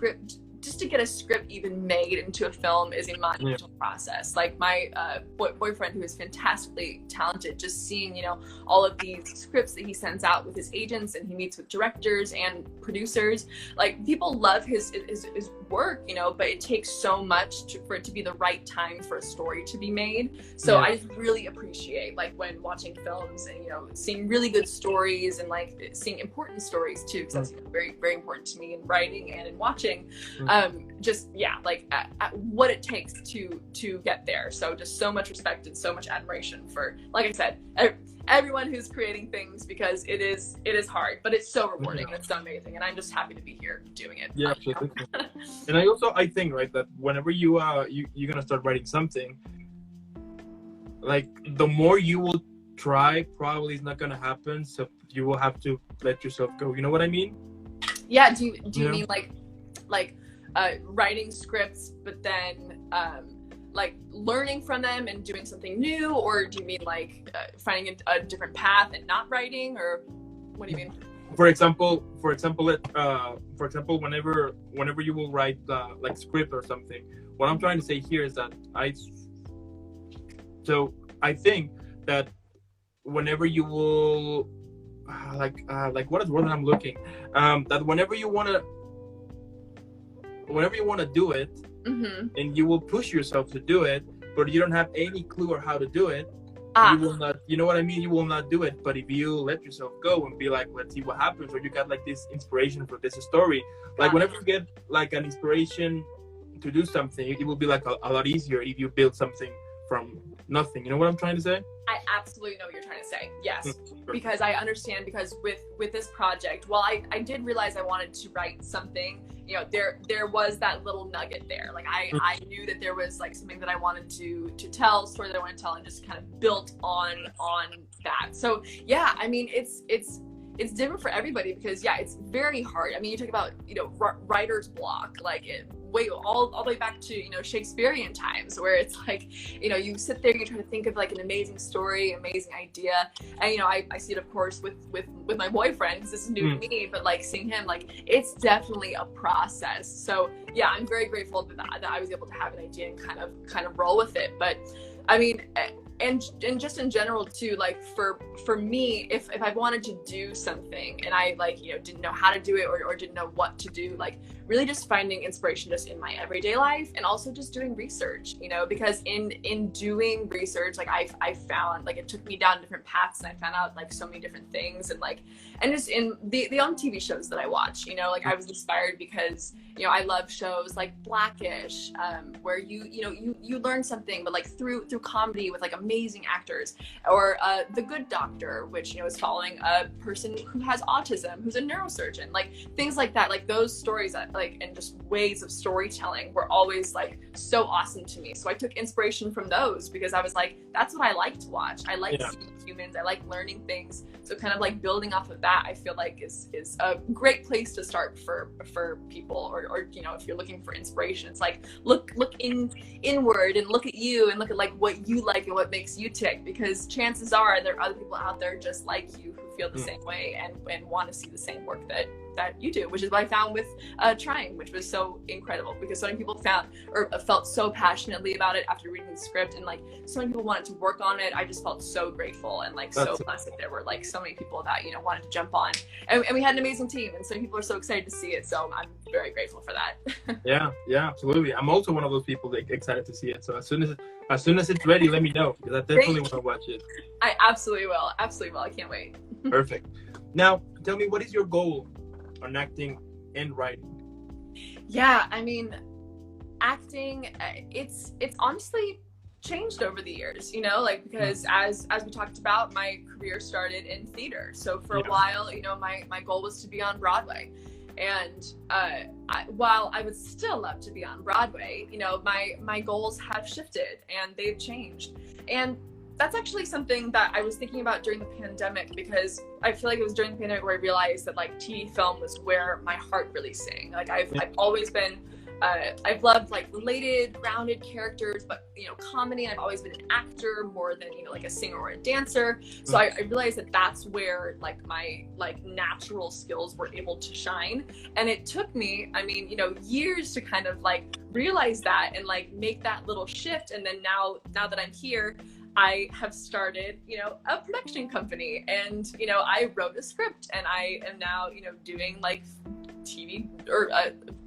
B: to get a script even made into a film is a monumental process. Like my boyfriend, who is fantastically talented, just seeing, you know, all of these scripts that he sends out with his agents, and he meets with directors and producers. Like, people love his work, you know, but it takes so much for it to be the right time for a story to be made. So I just really appreciate, like, when watching films and, you know, seeing really good stories and like seeing important stories too, because that's, you know, very, very important to me in writing and in watching. Just like what it takes to get there. So just so much respect and so much admiration for, like I said, everyone who's creating things, because it is hard, but it's so rewarding and it's so amazing, and I'm just happy to be here doing it.
A: Yeah, absolutely. And I think, right, that whenever you're gonna start writing something, like, the more you will try, probably is not gonna happen, so you will have to let yourself go. You know what I mean? Yeah.
B: Do you mean like writing scripts, but then like learning from them and doing something new, or do you mean like finding a different path and not writing, or what do you mean?
A: For example, whenever you will write like script or something, what I'm trying to say here is that I think that whenever you will like what is the word that I'm looking, that whenever you want to do it, and you will push yourself to do it, but you don't have any clue on how to do it, you will not, you know what I mean? You will not do it. But if you let yourself go and be like, let's see what happens, or you got like this inspiration for this story, like whenever you get like an inspiration to do something, it will be like a lot easier if you build something from nothing. You know what I'm trying to say?
B: I absolutely know what you're trying to say. Yes. Because I understand, because with this project, while I did realize I wanted to write something, you know, there was that little nugget there. Like I knew that there was like something that I wanted to tell, story that I want to tell, and just kind of built on that. So yeah, I mean, it's different for everybody, because it's very hard. I mean, you talk about, you know, writer's block, like all the way back to, you know, Shakespearean times, where it's like, you know, you sit there, you try to think of like an amazing story, amazing idea, and, you know, I see it, of course, with my boyfriend, because this is new to me, but like seeing him, like, it's definitely a process. So yeah, I'm very grateful that I was able to have an idea and kind of roll with it. But I mean, and just in general too, like for me, if I wanted to do something and I, like, you know, didn't know how to do it, or didn't know what to do, like really just finding inspiration just in my everyday life, and also just doing research, you know, because in doing research, like I found, like, it took me down different paths, and I found out like so many different things, and just in the on TV shows that I watch, you know, like I was inspired because, you know, I love shows like Blackish, where you learn something, but like through comedy with like amazing actors, or The Good Doctor, which, you know, is following a person who has autism, who's a neurosurgeon, like things like that. Like those stories that, like, and just ways of storytelling were always like so awesome to me. So I took inspiration from those, because I was like, that's what I like to watch. I like seeing humans. I like learning things. So kind of like building off of that, I feel like is a great place to start for people, or you know, if you're looking for inspiration, it's like look inward and look at you and look at like what you like and what makes you tick, because chances are there are other people out there just like you who feel the same way and want to see the same work that you do, which is what I found with Trying, which was so incredible, because so many people felt so passionately about it after reading the script, and like so many people wanted to work on it. I just felt so grateful, and like so blessed that there were like so many people that, you know, wanted to jump on, and we had an amazing team, and so many people are so excited to see it. So I'm very grateful for that. yeah,
A: absolutely. I'm also one of those people that excited to see it. So as soon as it's ready, let me know, because I definitely want to watch it.
B: I absolutely will. I can't wait.
A: Perfect. Now, tell me, what is your goal on acting and writing?
B: Yeah, I mean, acting, it's honestly changed over the years, you know, like, because as we talked about, my career started in theater. So for a while, you know, my goal was to be on Broadway. And while I would still love to be on Broadway, you know, my goals have shifted and they've changed. And that's actually something that I was thinking about during the pandemic, because I feel like it was during the pandemic where I realized that like TV film was where my heart really sang. Like I've always been I've loved like related, grounded characters, but you know, comedy. I've always been an actor more than, you know, like a singer or a dancer. So I realized that that's where like my like natural skills were able to shine. And it took me, I mean, you know, years to kind of like realize that and like make that little shift. And then now that I'm here, I have started, you know, a production company, and, you know, I wrote a script, and I am now, you know, doing like TV or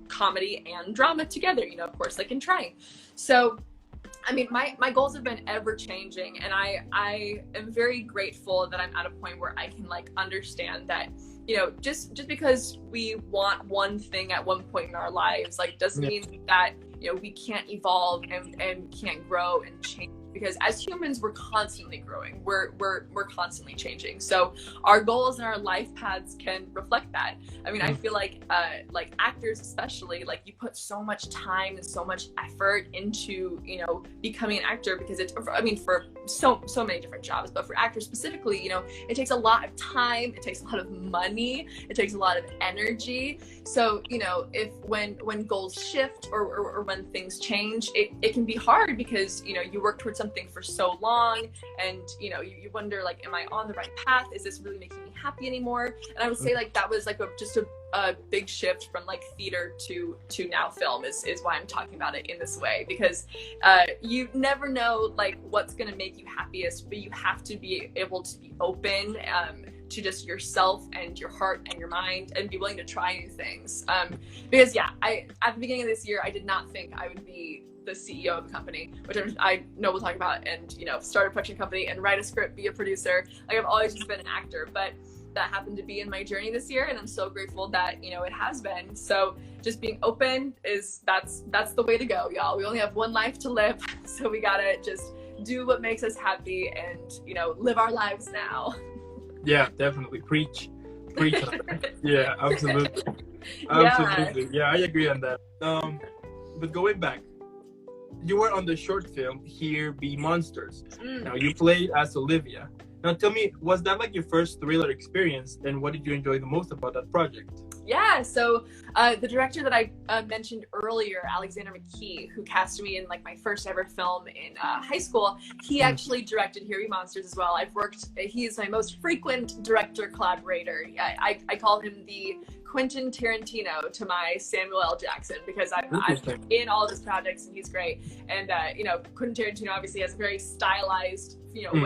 B: comedy and drama together, you know, of course, like in trying. So, I mean, my goals have been ever changing, and I am very grateful that I'm at a point where I can like understand that, you know, just because we want one thing at one point in our lives, like doesn't mean that, you know, we can't evolve and can't grow and change. Because as humans, we're constantly growing. We're constantly changing. So our goals and our life paths can reflect that. I mean, I feel like actors especially, like you put so much time and so much effort into, you know, becoming an actor, because it's, I mean, for so many different jobs, but for actors specifically, you know, it takes a lot of time, it takes a lot of money, it takes a lot of energy. So, you know, when goals shift or when things change, it can be hard, because, you know, you work towards something for so long, and you know, you wonder like, am I on the right path? Is this really making me happy anymore? And I would say like that was like just a big shift from like theater to now film is why I'm talking about it in this way, because you never know like what's gonna make you happiest, but you have to be able to be open to just yourself and your heart and your mind, and be willing to try new things. Because yeah, at the beginning of this year, I did not think I would be the CEO of a company, which I know we'll talk about, and, you know, start a production company and write a script, be a producer. Like I've always just been an actor, but that happened to be in my journey this year, and I'm so grateful that, you know, it has been. So just being open that's the way to go, y'all. We only have one life to live, so we gotta just do what makes us happy and, you know, live our lives now.
A: Yeah, definitely. Preach. Yeah, absolutely. Absolutely. Yeah, I agree on that. But going back, you were on the short film Here Be Monsters. Now you played as Olivia. Now tell me, was that like your first thriller experience, and what did you enjoy the most about that project?
B: Yeah, so the director that I mentioned earlier, Alexander McKee, who cast me in like my first ever film in high school, he actually directed Here Be Monsters as well. He's my most frequent director collaborator. I call him the Quentin Tarantino to my Samuel L. Jackson, because I'm in all of his projects, and he's great. And you know, Quentin Tarantino obviously has a very stylized, you know,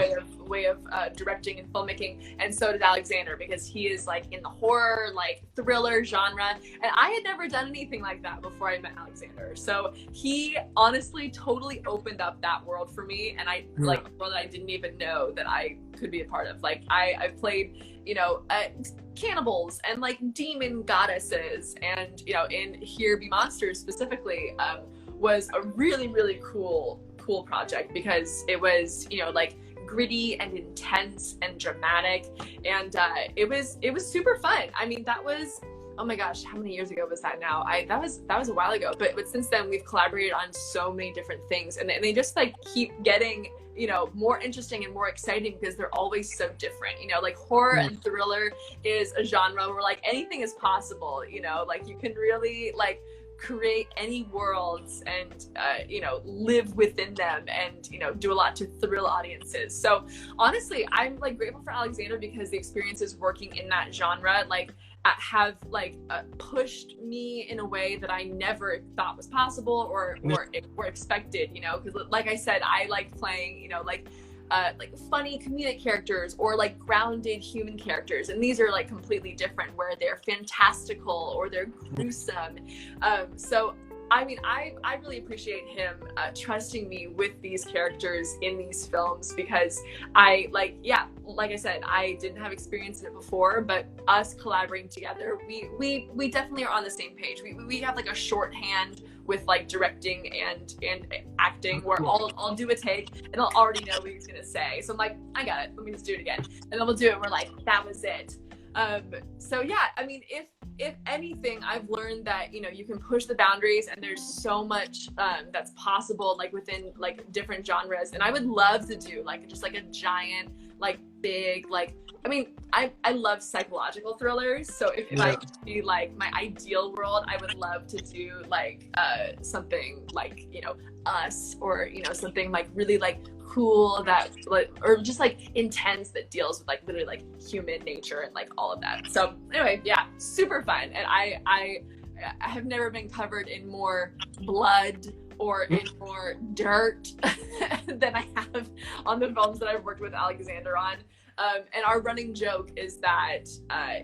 B: way of directing and filmmaking, and so did Alexander, because he is like in the horror, like thriller genre, and I had never done anything like that before I met Alexander. So he honestly totally opened up that world for me, and like a world that I didn't even know that I could be a part of. Like I've played, you know, cannibals and like demon goddesses, and, you know, in Here Be Monsters specifically was a really cool project, because it was, you know, like gritty and intense and dramatic, and it was super fun. I mean, that was, oh my gosh, how many years ago was that now? That was a while ago, but since then we've collaborated on so many different things, and they just like keep getting, you know, more interesting and more exciting, because they're always so different. You know, like horror and thriller is a genre where like anything is possible, you know, like you can really like create any worlds and you know, live within them, and, you know, do a lot to thrill audiences. So honestly, I'm like grateful for Alexander, because the experiences working in that genre like have like pushed me in a way that I never thought was possible or expected, you know, because like I said, I like playing, you know, like funny comedic characters or like grounded human characters, and these are like completely different, where they're fantastical or they're gruesome. So I mean, I really appreciate him trusting me with these characters in these films, because like I said, I didn't have experience in it before, but us collaborating together, we definitely are on the same page. We have like a shorthand with like directing and acting, where I'll do a take and I'll already know what he's gonna say. So I'm like, I got it, let me just do it again. And then we'll do it, we're like, that was it. So yeah, I mean, if anything, I've learned that, you know, you can push the boundaries and there's so much that's possible, like within like different genres. And I would love to do like just like a giant, like big, like, I mean, I love psychological thrillers. So if I could be like my ideal world, I would love to do like something like, you know, Us, or, you know, something like really like cool that like, or just like intense, that deals with like literally like human nature and like all of that. So anyway, yeah, super fun. And I have never been covered in more blood or in more dirt than I have on the films that I've worked with Alexander on. And our running joke is that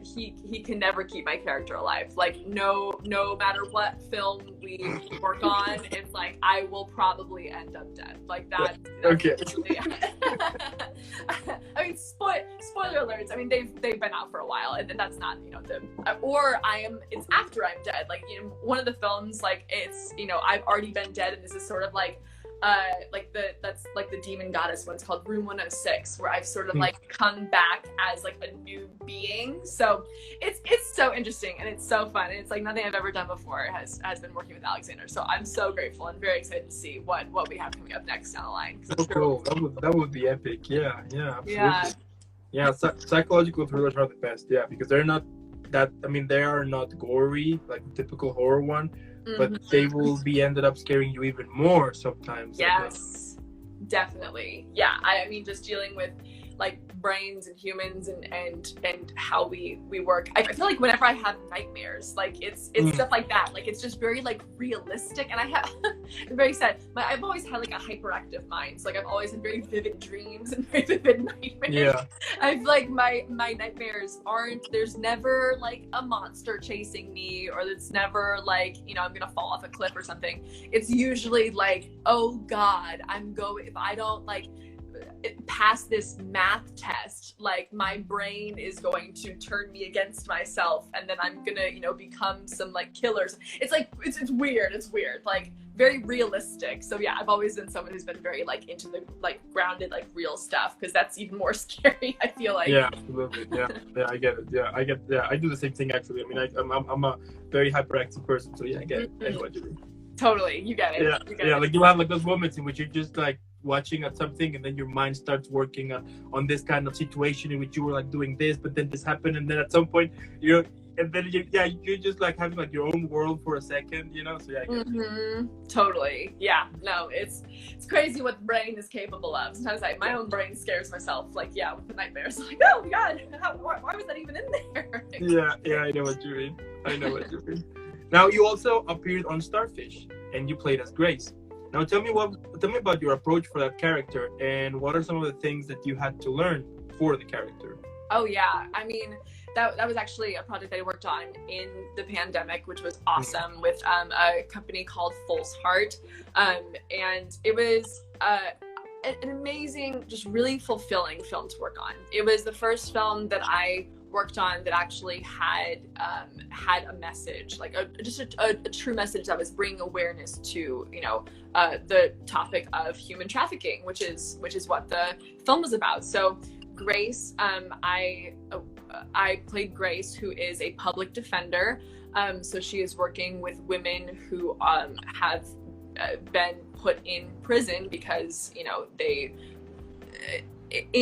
B: he can never keep my character alive. Like no matter what film we work on, it's like I will probably end up dead. Like that.
A: Okay.
B: I mean, spoiler alerts. I mean, they've been out for a while, and that's not, you know, it's after I'm dead. Like, you know, one of the films, like it's, you know, I've already been dead, and this is sort of like that's like the demon goddess one's called Room 106, where I've sort of like come back as like a new being. So it's so interesting, and it's so fun, and it's like nothing I've ever done before has been working with Alexander. So I'm so grateful and very excited to see what we have coming up next down the line.
A: So cool. That would be epic. Yeah, absolutely. Yeah, psychological thrillers are the best. Yeah, because they're not that, I mean, they are not gory like a typical horror one, but they will be ended up scaring you even more sometimes.
B: Yes, definitely. Yeah, I mean, just dealing with like brains and humans and how we work. I feel like whenever I have nightmares, like it's stuff like that. Like it's just very like realistic, and I have I'm very sad. I've always had like a hyperactive mind. So like I've always had very vivid dreams and very vivid nightmares.
A: Yeah.
B: I've like my nightmares aren't, there's never like a monster chasing me, or it's never like, you know, I'm gonna fall off a cliff or something. It's usually like, oh God, if I don't like pass this math test, like my brain is going to turn me against myself, and then I'm gonna, you know, become some like killers. It's like it's weird, like very realistic. So yeah, I've always been someone who's been very like into the like grounded, like real stuff, because that's even more scary, I feel like.
A: Yeah, absolutely. Yeah, I get it. Yeah, I do the same thing actually. I mean, I'm a very hyperactive person, so yeah, I get it. I know what you mean.
B: Totally, you get it.
A: Yeah, like you have like those moments in which you're just like watching at something, and then your mind starts working on this kind of situation in which you were like doing this, but then this happened, and then at some point you're just like having like your own world for a second, you know. So yeah, I get it.
B: Totally. Yeah, no, it's crazy what the brain is capable of. Sometimes my own brain scares myself, like, yeah, with the nightmares, like, oh my God, why was that even in there?
A: Yeah, I know what you mean. Now, you also appeared on Starfish, and you played as Grace. Now, tell me about your approach for that character, and what are some of the things that you had to learn for the character?
B: Oh yeah, I mean, that was actually a project that I worked on in the pandemic, which was awesome, with a company called Fool's Heart, and it was an amazing, just really fulfilling film to work on. It was the first film that I worked on that actually had a message, like a true message that was bringing awareness to, you know, the topic of human trafficking, which is what the film was about. So Grace, I played Grace, who is a public defender. So she is working with women who have been put in prison because, you know,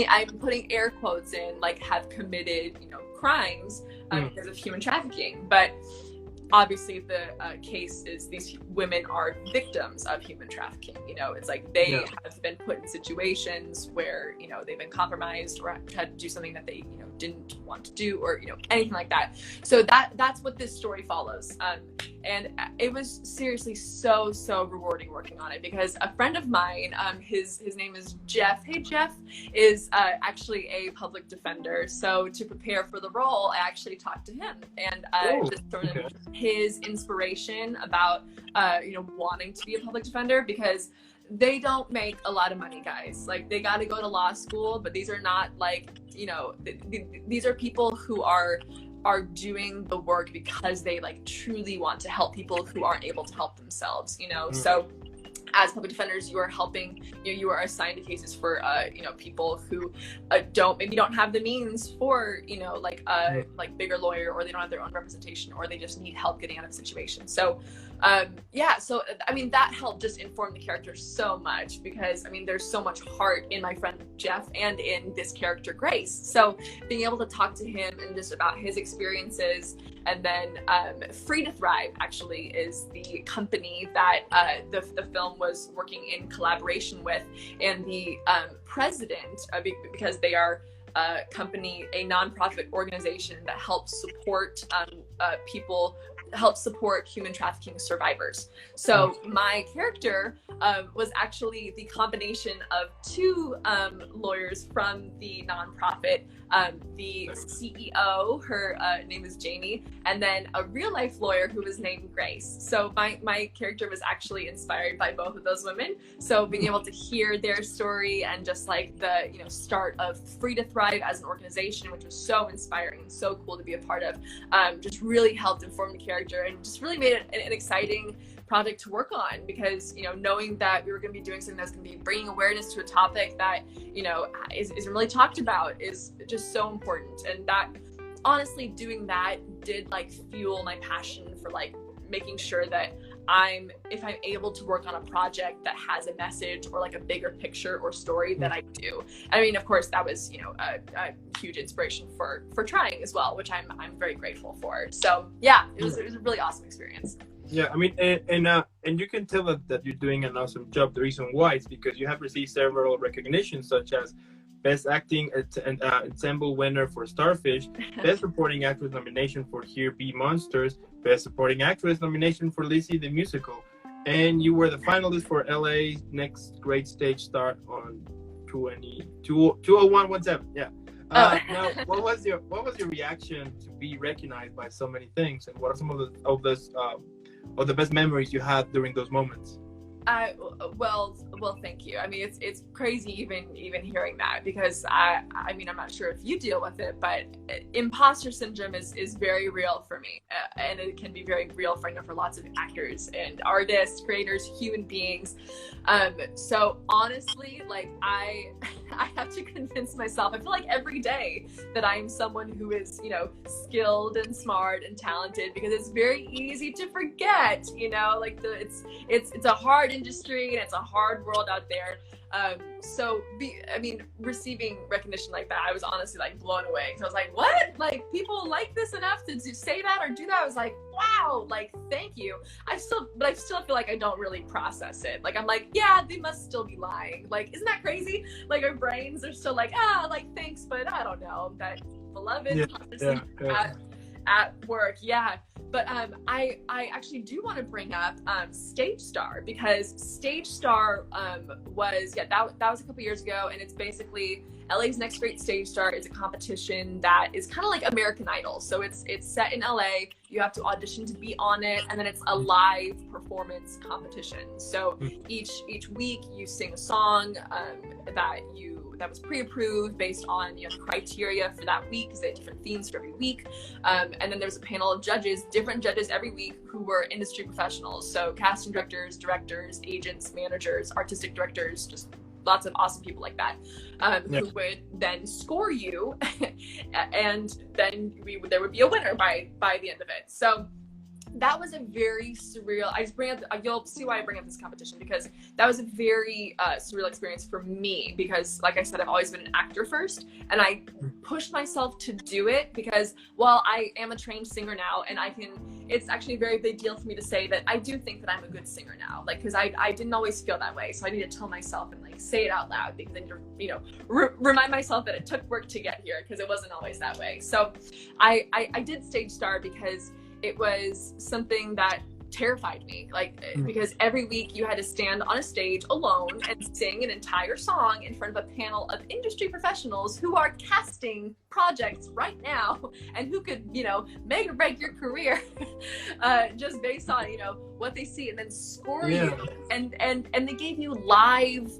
B: I'm putting air quotes in, like, have committed, you know, crimes because of human trafficking. But obviously the case is these women are victims of human trafficking. You know, it's like they have been put in situations where, you know, they've been compromised or had to do something that they, you know, didn't want to do, or, you know, anything like that. So that's what this story follows. And it was seriously so rewarding working on it, because a friend of mine, his name is Jeff. Hey, Jeff is actually a public defender. So to prepare for the role, I actually talked to him, and just sort of his inspiration about, you know, wanting to be a public defender, because they don't make a lot of money, guys. Like, they got to go to law school, but these are not like, you know, these are people who are doing the work because they like truly want to help people who aren't able to help themselves, you know. So as public defenders, you are helping, you are assigned to cases for, people who don't have the means for, like bigger lawyer, or they don't have their own representation, or they just need help getting out of a situation. So, so, I mean, that helped just inform the character so much, because, I mean, there's so much heart in my friend Jeff and in this character Grace. So being able to talk to him and just about his experiences. And then Free to Thrive actually is the company that the film was working in collaboration with, and the president, because they are a nonprofit organization that helps support human trafficking survivors. So my character was actually the combination of two lawyers from the nonprofit, the CEO, her name is Jamie, and then a real life lawyer who was named Grace. So my character was actually inspired by both of those women. So being able to hear their story, and just like the start of Free to Thrive as an organization, which was so inspiring and so cool to be a part of, just really helped inform the character, and just really made it an exciting project to work on, because knowing that we were going to be doing something that's going to be bringing awareness to a topic that isn't really talked about is just so important. And that, honestly, doing that did like fuel my passion for like making sure that if I'm able to work on a project that has a message or like a bigger picture or story, that I do. I mean, of course, that was a huge inspiration for trying as well, which I'm very grateful for. So yeah, it was a really awesome experience.
A: Yeah, I mean, and you can tell that you're doing an awesome job. The reason why is because you have received several recognitions, such as Best Acting Ensemble winner for Starfish, Best Supporting Actress nomination for Here Be Monsters, Best Supporting Actress nomination for Lizzie the Musical, and you were the finalist for LA's Next Great Stage Star on 20117. Yeah. Now, what was your reaction to be recognized by so many things, and what are some of the best memories you had during those moments?
B: Well, thank you. I mean, it's crazy even hearing that, because I mean, I'm not sure if you deal with it, but imposter syndrome is very real for me, and it can be very real for lots of actors and artists, creators, human beings. So honestly, like I have to convince myself, I feel like every day, that I'm someone who is skilled and smart and talented, because it's very easy to forget, like it's a hard industry, and it's a hard world out there. Receiving recognition like that, I was honestly like blown away, because I was like, what? Like, people like this enough to say that or do that? I was like, wow, like, thank you. I still feel like I don't really process it. Like, I'm like, yeah, they must still be lying. Like, isn't that crazy? Like, our brains are still like, like, thanks, but I don't know, that beloved at work. Yeah. But I actually do want to bring up Stage Star, because Stage Star was that was a couple years ago, and it's basically LA's Next Great Stage Star. Is a competition that is kind of like American Idol. So it's set in LA. You have to audition to be on it, and then it's a live performance competition. So each week you sing a song that was pre-approved based on the criteria for that week, because they had different themes for every week. And then there's a panel of judges, different judges every week, who were industry professionals. So casting directors, agents, managers, artistic directors, just lots of awesome people like that, who would then score you, and then there would be a winner by the end of it. So that was a very surreal, you'll see why I bring up this competition, because that was a very surreal experience for me, because like I said, I've always been an actor first, and I pushed myself to do it, because while I am a trained singer now, and it's actually a very big deal for me to say that I do think that I'm a good singer now, like, because I didn't always feel that way, so I need to tell myself and like say it out loud, because then remind myself that it took work to get here, because it wasn't always that way. So I did Stage Star because it was something that terrified me, because every week you had to stand on a stage alone and sing an entire song in front of a panel of industry professionals who are casting projects right now, and who could make or break your career just based on what they see, and then score you, and they gave you live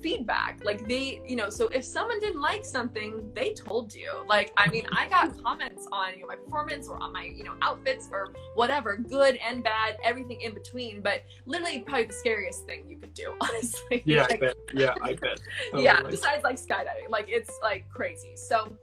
B: feedback. Like they, you know, so if someone didn't like something, they told you. Like, I mean, I got comments on, you know, my performance or on my, you know, outfits or whatever, good and bad, everything in between. But literally probably the scariest thing you could do, honestly.
A: Yeah,
B: like,
A: I bet. Yeah, I bet.
B: Yeah, besides like skydiving, like it's like crazy. So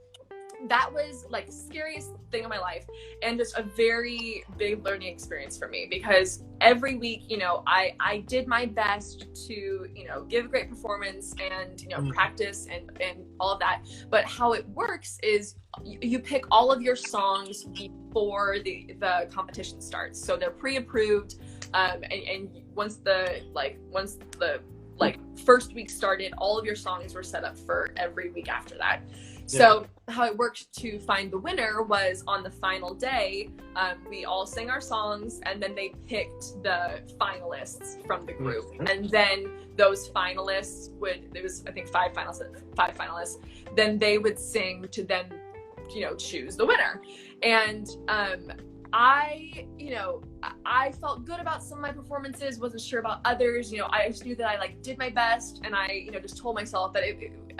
B: that was like the scariest thing in my life, and just a very big learning experience for me, because every week, you know, I did my best to, you know, give a great performance and, you know, practice and all of that. But how it works is you pick all of your songs before the competition starts. So they're pre-approved, and once the first week started, all of your songs were set up for every week after that. So how it worked to find the winner was on the final day, we all sang our songs, and then they picked the finalists from the group. And then those finalists there was, I think, five finalists, then they would sing to then, you know, choose the winner. And I felt good about some of my performances, wasn't sure about others. You know, I just knew that I like did my best, and I, you know, just told myself that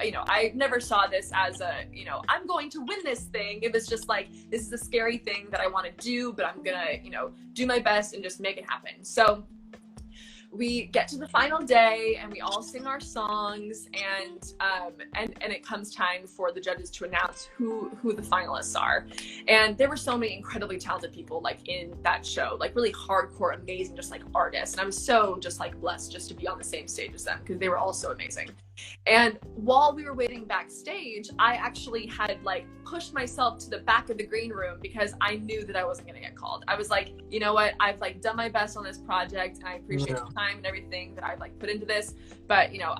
B: you know, I never saw this as a, you know, I'm going to win this thing. It was just like, this is a scary thing that I want to do, but I'm gonna, you know, do my best and just make it happen. So we get to the final day and we all sing our songs, and it comes time for the judges to announce who the finalists are. And there were so many incredibly talented people like in that show, like really hardcore, amazing, just like artists. And I'm so just like blessed just to be on the same stage as them, because they were all so amazing. And while we were waiting backstage, I actually had like pushed myself to the back of the green room, because I knew that I wasn't going to get called. I was like, you know what, I've like done my best on this project, and I appreciate the time and everything that I've like put into this, but you know,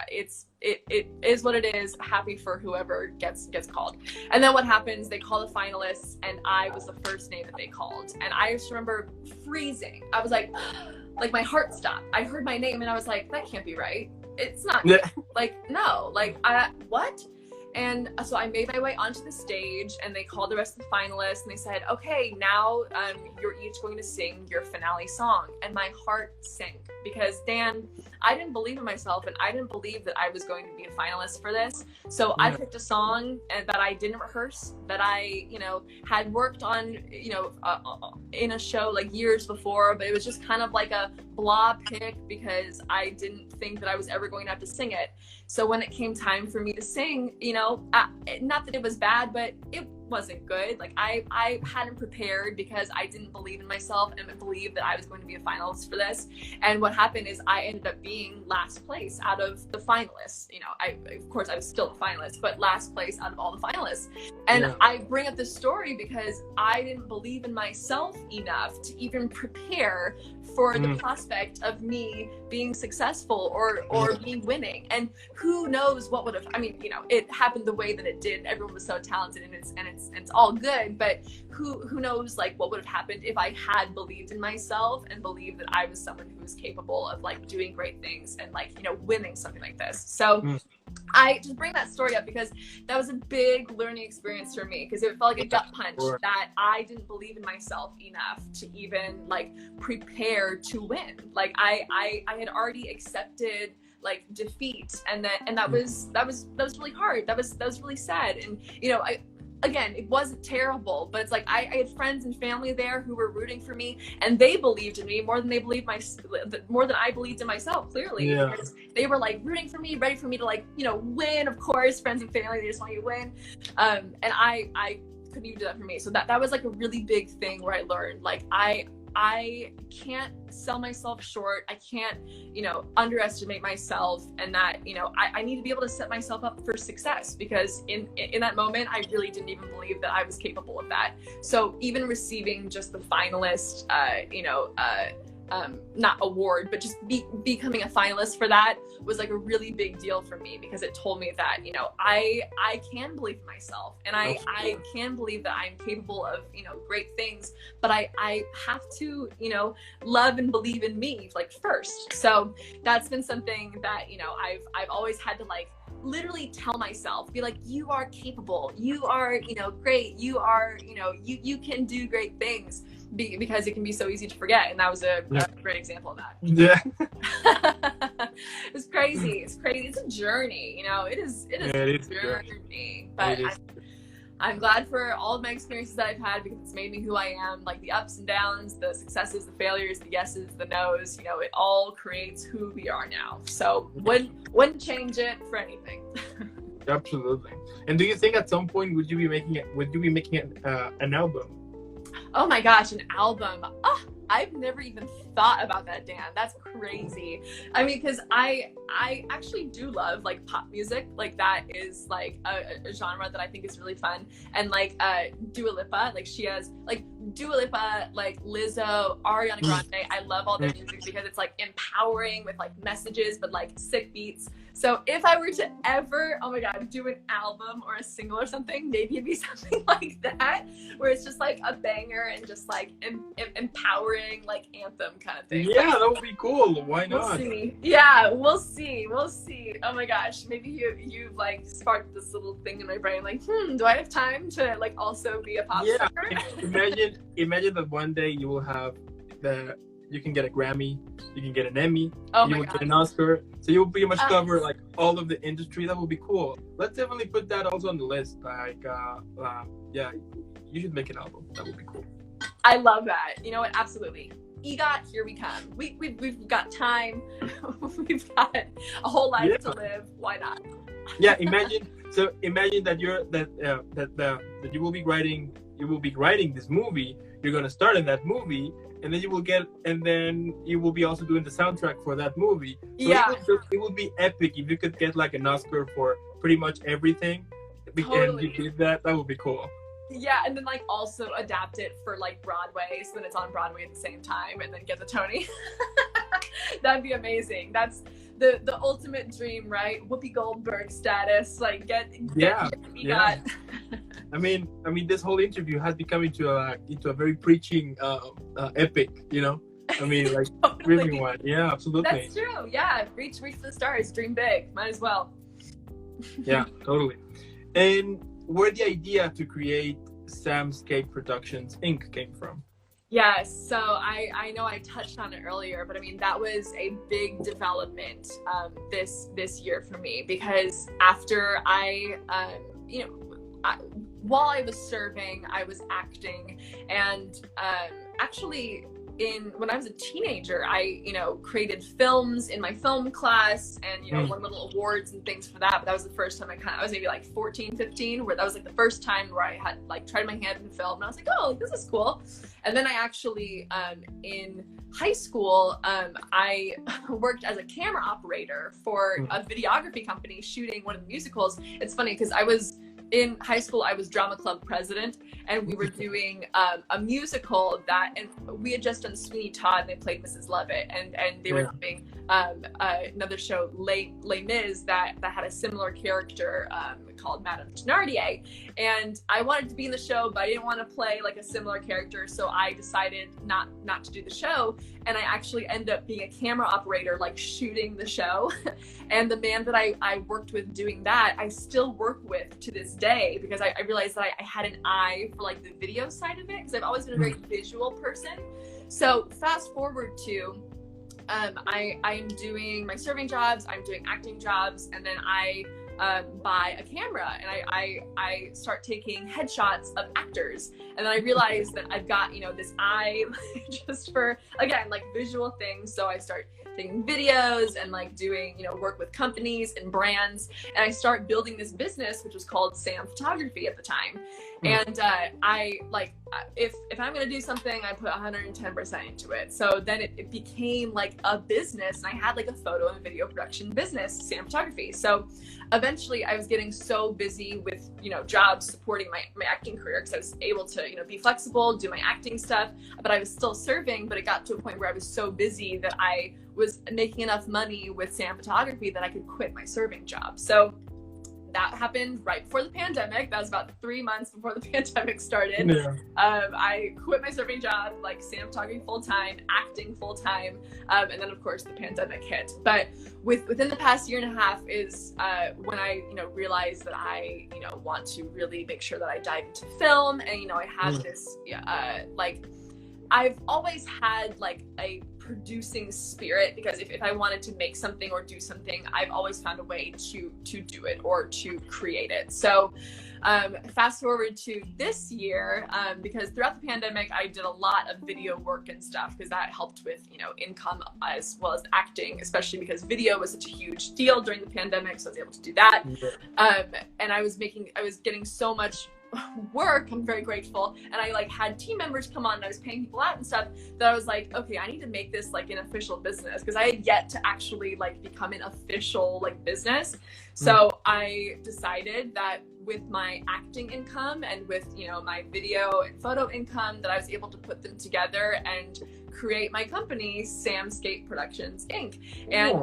B: it is what it is. Happy for whoever gets called. And then what happens, they call the finalists, and I was the first name that they called. And I just remember freezing. I was like my heart stopped. I heard my name and I was like, that can't be right. It's not like, no, like, what? And so I made my way onto the stage, and they called the rest of the finalists, and they said, okay, now you're each going to sing your finale song. And my heart sank, because Dan, I didn't believe in myself, and I didn't believe that I was going to be a finalist for this. So I picked a song that I didn't rehearse, that I, you know, had worked on, you know, in a show like years before, but it was just kind of like a blah pick, because I didn't think that I was ever going to have to sing it. So when it came time for me to sing, you know, not that it was bad, but it wasn't good. Like I hadn't prepared, because I didn't believe in myself and believe that I was going to be a finalist for this. And what happened is I ended up being last place out of the finalists. You know, of course I was still a finalist, but last place out of all the finalists. And I bring up this story because I didn't believe in myself enough to even prepare for the prospect of me being successful or me winning. And who knows what would have, I mean, you know, it happened the way that it did. Everyone was so talented, and it's all good, but who knows like what would have happened if I had believed in myself and believed that I was someone who was capable of like doing great things and like, you know, winning something like this. So I just bring that story up because that was a big learning experience for me, because it felt like a gut punch that I didn't believe in myself enough to even like prepare to win. Like I had already accepted like defeat, and that was really hard. That was really sad. And you know, again, it wasn't terrible, but it's like I had friends and family there who were rooting for me, and they believed in me more than I believed in myself, clearly. Because they were like rooting for me, ready for me to like, you know, win. Of course, friends and family, they just want you to win. And I couldn't even do that for me. So that was like a really big thing where I learned like I can't sell myself short. I can't, you know, underestimate myself, and that, you know, I need to be able to set myself up for success, because in that moment, I really didn't even believe that I was capable of that. So even receiving just the finalist, not award, but just becoming a finalist for that was like a really big deal for me, because it told me that, you know, I can believe in myself, and I can believe that I'm capable of, you know, great things, but I have to, you know, love and believe in me like first. So that's been something that, you know, I've always had to like literally tell myself, be like, you are capable, you are, you know, great, you are, you know, you can do great things. because it can be so easy to forget. And that was a great example of that.
A: Yeah.
B: It's crazy. It's crazy. It's a journey, you know, it is a journey. But I'm glad for all of my experiences that I've had, because it's made me who I am. Like the ups and downs, the successes, the failures, the yeses, the nos, you know, it all creates who we are now. So wouldn't change it for anything.
A: Absolutely. And do you think at some point would you be making an album?
B: Oh my gosh, an album. Oh, I've never even thought about that, Dan. That's crazy. I mean, because I actually do love like pop music. Like that is like a genre that I think is really fun. And like Dua Lipa, like she has like Dua Lipa, like Lizzo, Ariana Grande. I love all their music because it's like empowering with like messages, but like sick beats. So if I were to ever, oh my God, do an album or a single or something, maybe it'd be something like that, where it's just like a banger and just like empowering, like anthem kind of thing.
A: Yeah, that would be cool. Why not?
B: We'll see. Yeah, we'll see. Oh my gosh, maybe you like sparked this little thing in my brain. Like, do I have time to like also be a pop star?
A: Imagine that one day you will have you can get a Grammy, you can get an Emmy, you will get an Oscar. So you'll pretty much cover like all of the industry. That would be cool. Let's definitely put that also on the list. Like, yeah, you should make an album. That would be cool.
B: I love that. You know what? Absolutely. EGOT, here we come. We've got time. We've got a whole life to live. Why not?
A: Yeah, imagine that you will be writing this movie. You're gonna start in that movie, and then you will be also doing the soundtrack for that movie. So it would be epic if you could get like an Oscar for pretty much everything. Totally. And you did that. That would be cool.
B: Yeah, and then like also adapt it for like Broadway, so then it's on Broadway at the same time, and then get the Tony. That'd be amazing. That's the ultimate dream, right? Whoopi Goldberg status, like get EGOT.
A: I mean, this whole interview has become into a very preaching epic, you know. I mean, like
B: totally.
A: Really one. Yeah, absolutely.
B: That's true. Yeah, reach for the stars, dream big. Might as well.
A: Yeah, totally. And where the idea to create Samscape Productions Inc. came from?
B: Yes, so I know I touched on it earlier, but I mean that was a big development this year for me, because after while I was serving, I was acting, and actually when I was a teenager, I created films in my film class, and won little awards and things for that. But that was the first time I was maybe like 14, 15, where that was like the first time where I had like tried my hand in film, and I was like, oh, this is cool. And then I actually in high school, I worked as a camera operator for a videography company shooting one of the musicals. It's funny because in high school, I was drama club president, and we were doing a musical and we had just done Sweeney Todd, and they played Mrs. Lovett, and they were doing another show, Les Mis, that had a similar character called Madame Thénardier. And I wanted to be in the show, but I didn't want to play like a similar character, so I decided not to do the show. And I actually ended up being a camera operator, like shooting the show. And the man that I worked with doing that, I still work with to this day, because I realized that I had an eye for like the video side of it, because I've always been a very visual person. So fast forward to I am doing my serving jobs, I'm doing acting jobs, and then I buy a camera, and I start taking headshots of actors, and then I realize that I've got this eye just for, again, like visual things. So I start taking videos and like doing work with companies and brands, and I start building this business, which was called Sam Photography at the time. And I like, if I'm gonna do something, I put 110% into it. So then it became like a business, and I had like a photo and video production business, Sam Photography. So eventually I was getting so busy with jobs supporting my acting career, because I was able to be flexible, do my acting stuff, but I was still serving. But it got to a point where I was so busy that I was making enough money with Sam Photography that I could quit my serving job. So that happened right before the pandemic. That was about 3 months before the pandemic started. Yeah. I quit my serving job, like Sam Photography full-time, acting full-time, and then of course the pandemic hit. But within the past year and a half is when I realized that I want to really make sure that I dive into film, and I have this I've always had like a producing spirit, because if I wanted to make something or do something, I've always found a way to do it or to create it. So fast forward to this year, because throughout the pandemic, I did a lot of video work and stuff, because that helped with, you know, income as well as acting, especially because video was such a huge deal during the pandemic. So I was able to do that. And I was getting so much work. I'm very grateful. And I like had team members come on and I was paying people out and stuff, that I was like, okay, I need to make this like an official business, because I had yet to actually like become an official like business. So I decided that with my acting income and with, you know, my video and photo income, that I was able to put them together and create my company, Samscape Productions Inc. And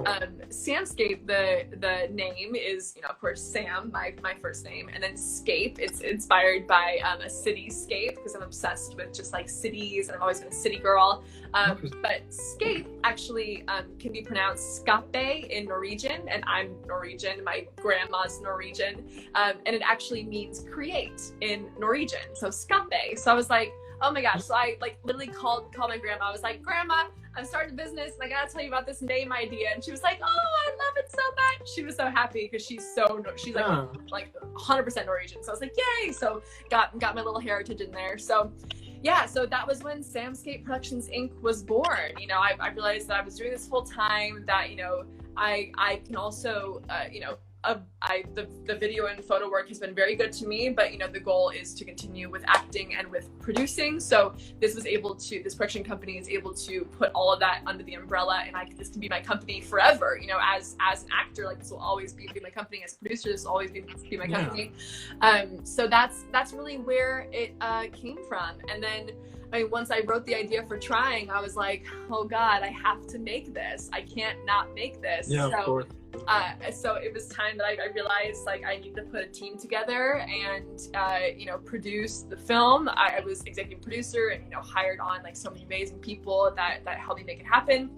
B: Samscape, the name is, you know, of course, Sam, my first name, and then Scape, it's inspired by a cityscape, because I'm obsessed with just like cities and I've always been a city girl. But Scape actually can be pronounced Skape in Norwegian, and I'm Norwegian, my grandma's Norwegian, and it actually means create in Norwegian, so Skape. So I was like, oh my gosh. So I like literally called my grandma. I was like, Grandma, I'm starting a business and I gotta tell you about this name idea. And she was like, oh, I love it so much. She was so happy, because she's like 100% Norwegian. So I was like, yay. So got my little heritage in there. So yeah, so that was when Samscape Productions Inc. was born. You know, I realized that I was doing this full time, that, you know, I can also, you know, the video and photo work has been very good to me, but, you know, the goal is to continue with acting and with producing. So this production company is able to put all of that under the umbrella, and this can be my company forever. You know, as an actor, like this will always be my company. As a producer, this will always be my company. So that's really where it came from. And then, I mean, once I wrote the idea for Trying, I was like, oh God, I have to make this. I can't not make this.
A: Yeah,
B: so,
A: of course.
B: So it was time that I realized like I need to put a team together and, you know, produce the film. I was executive producer and, you know, hired on like so many amazing people that helped me make it happen.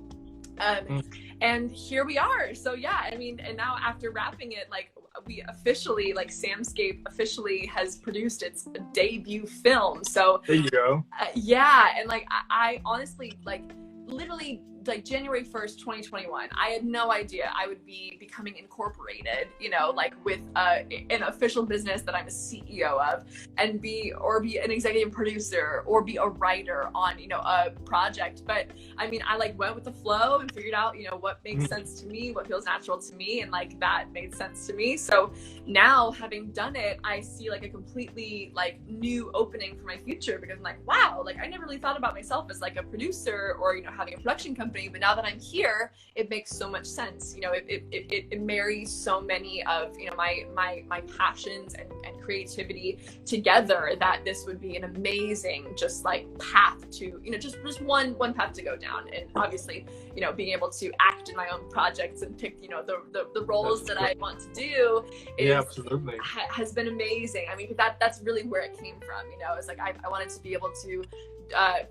B: And here we are. So yeah, I mean, and now after wrapping it, like we officially, like Samscape officially has produced its debut film. So
A: there you go.
B: Yeah. And like, I honestly, like literally like January 1st, 2021, I had no idea I would be becoming incorporated, you know, like with an official business that I'm a CEO of, and be an executive producer or be a writer on, you know, a project. But I mean, I like went with the flow and figured out, you know, what makes sense to me, what feels natural to me, and like that made sense to me. So now, having done it, I see like a completely like new opening for my future, because I'm like, wow, like I never really thought about myself as like a producer or, you know, having a production company. But now that I'm here, it makes so much sense. You know, it marries so many of, you know, my passions and creativity together, that this would be an amazing just like path to, you know, just one path to go down. And obviously, you know, being able to act in my own projects and pick, you know, the roles that I want to do
A: absolutely
B: has been amazing. I mean, that's really where it came from. You know, it's like I wanted to be able to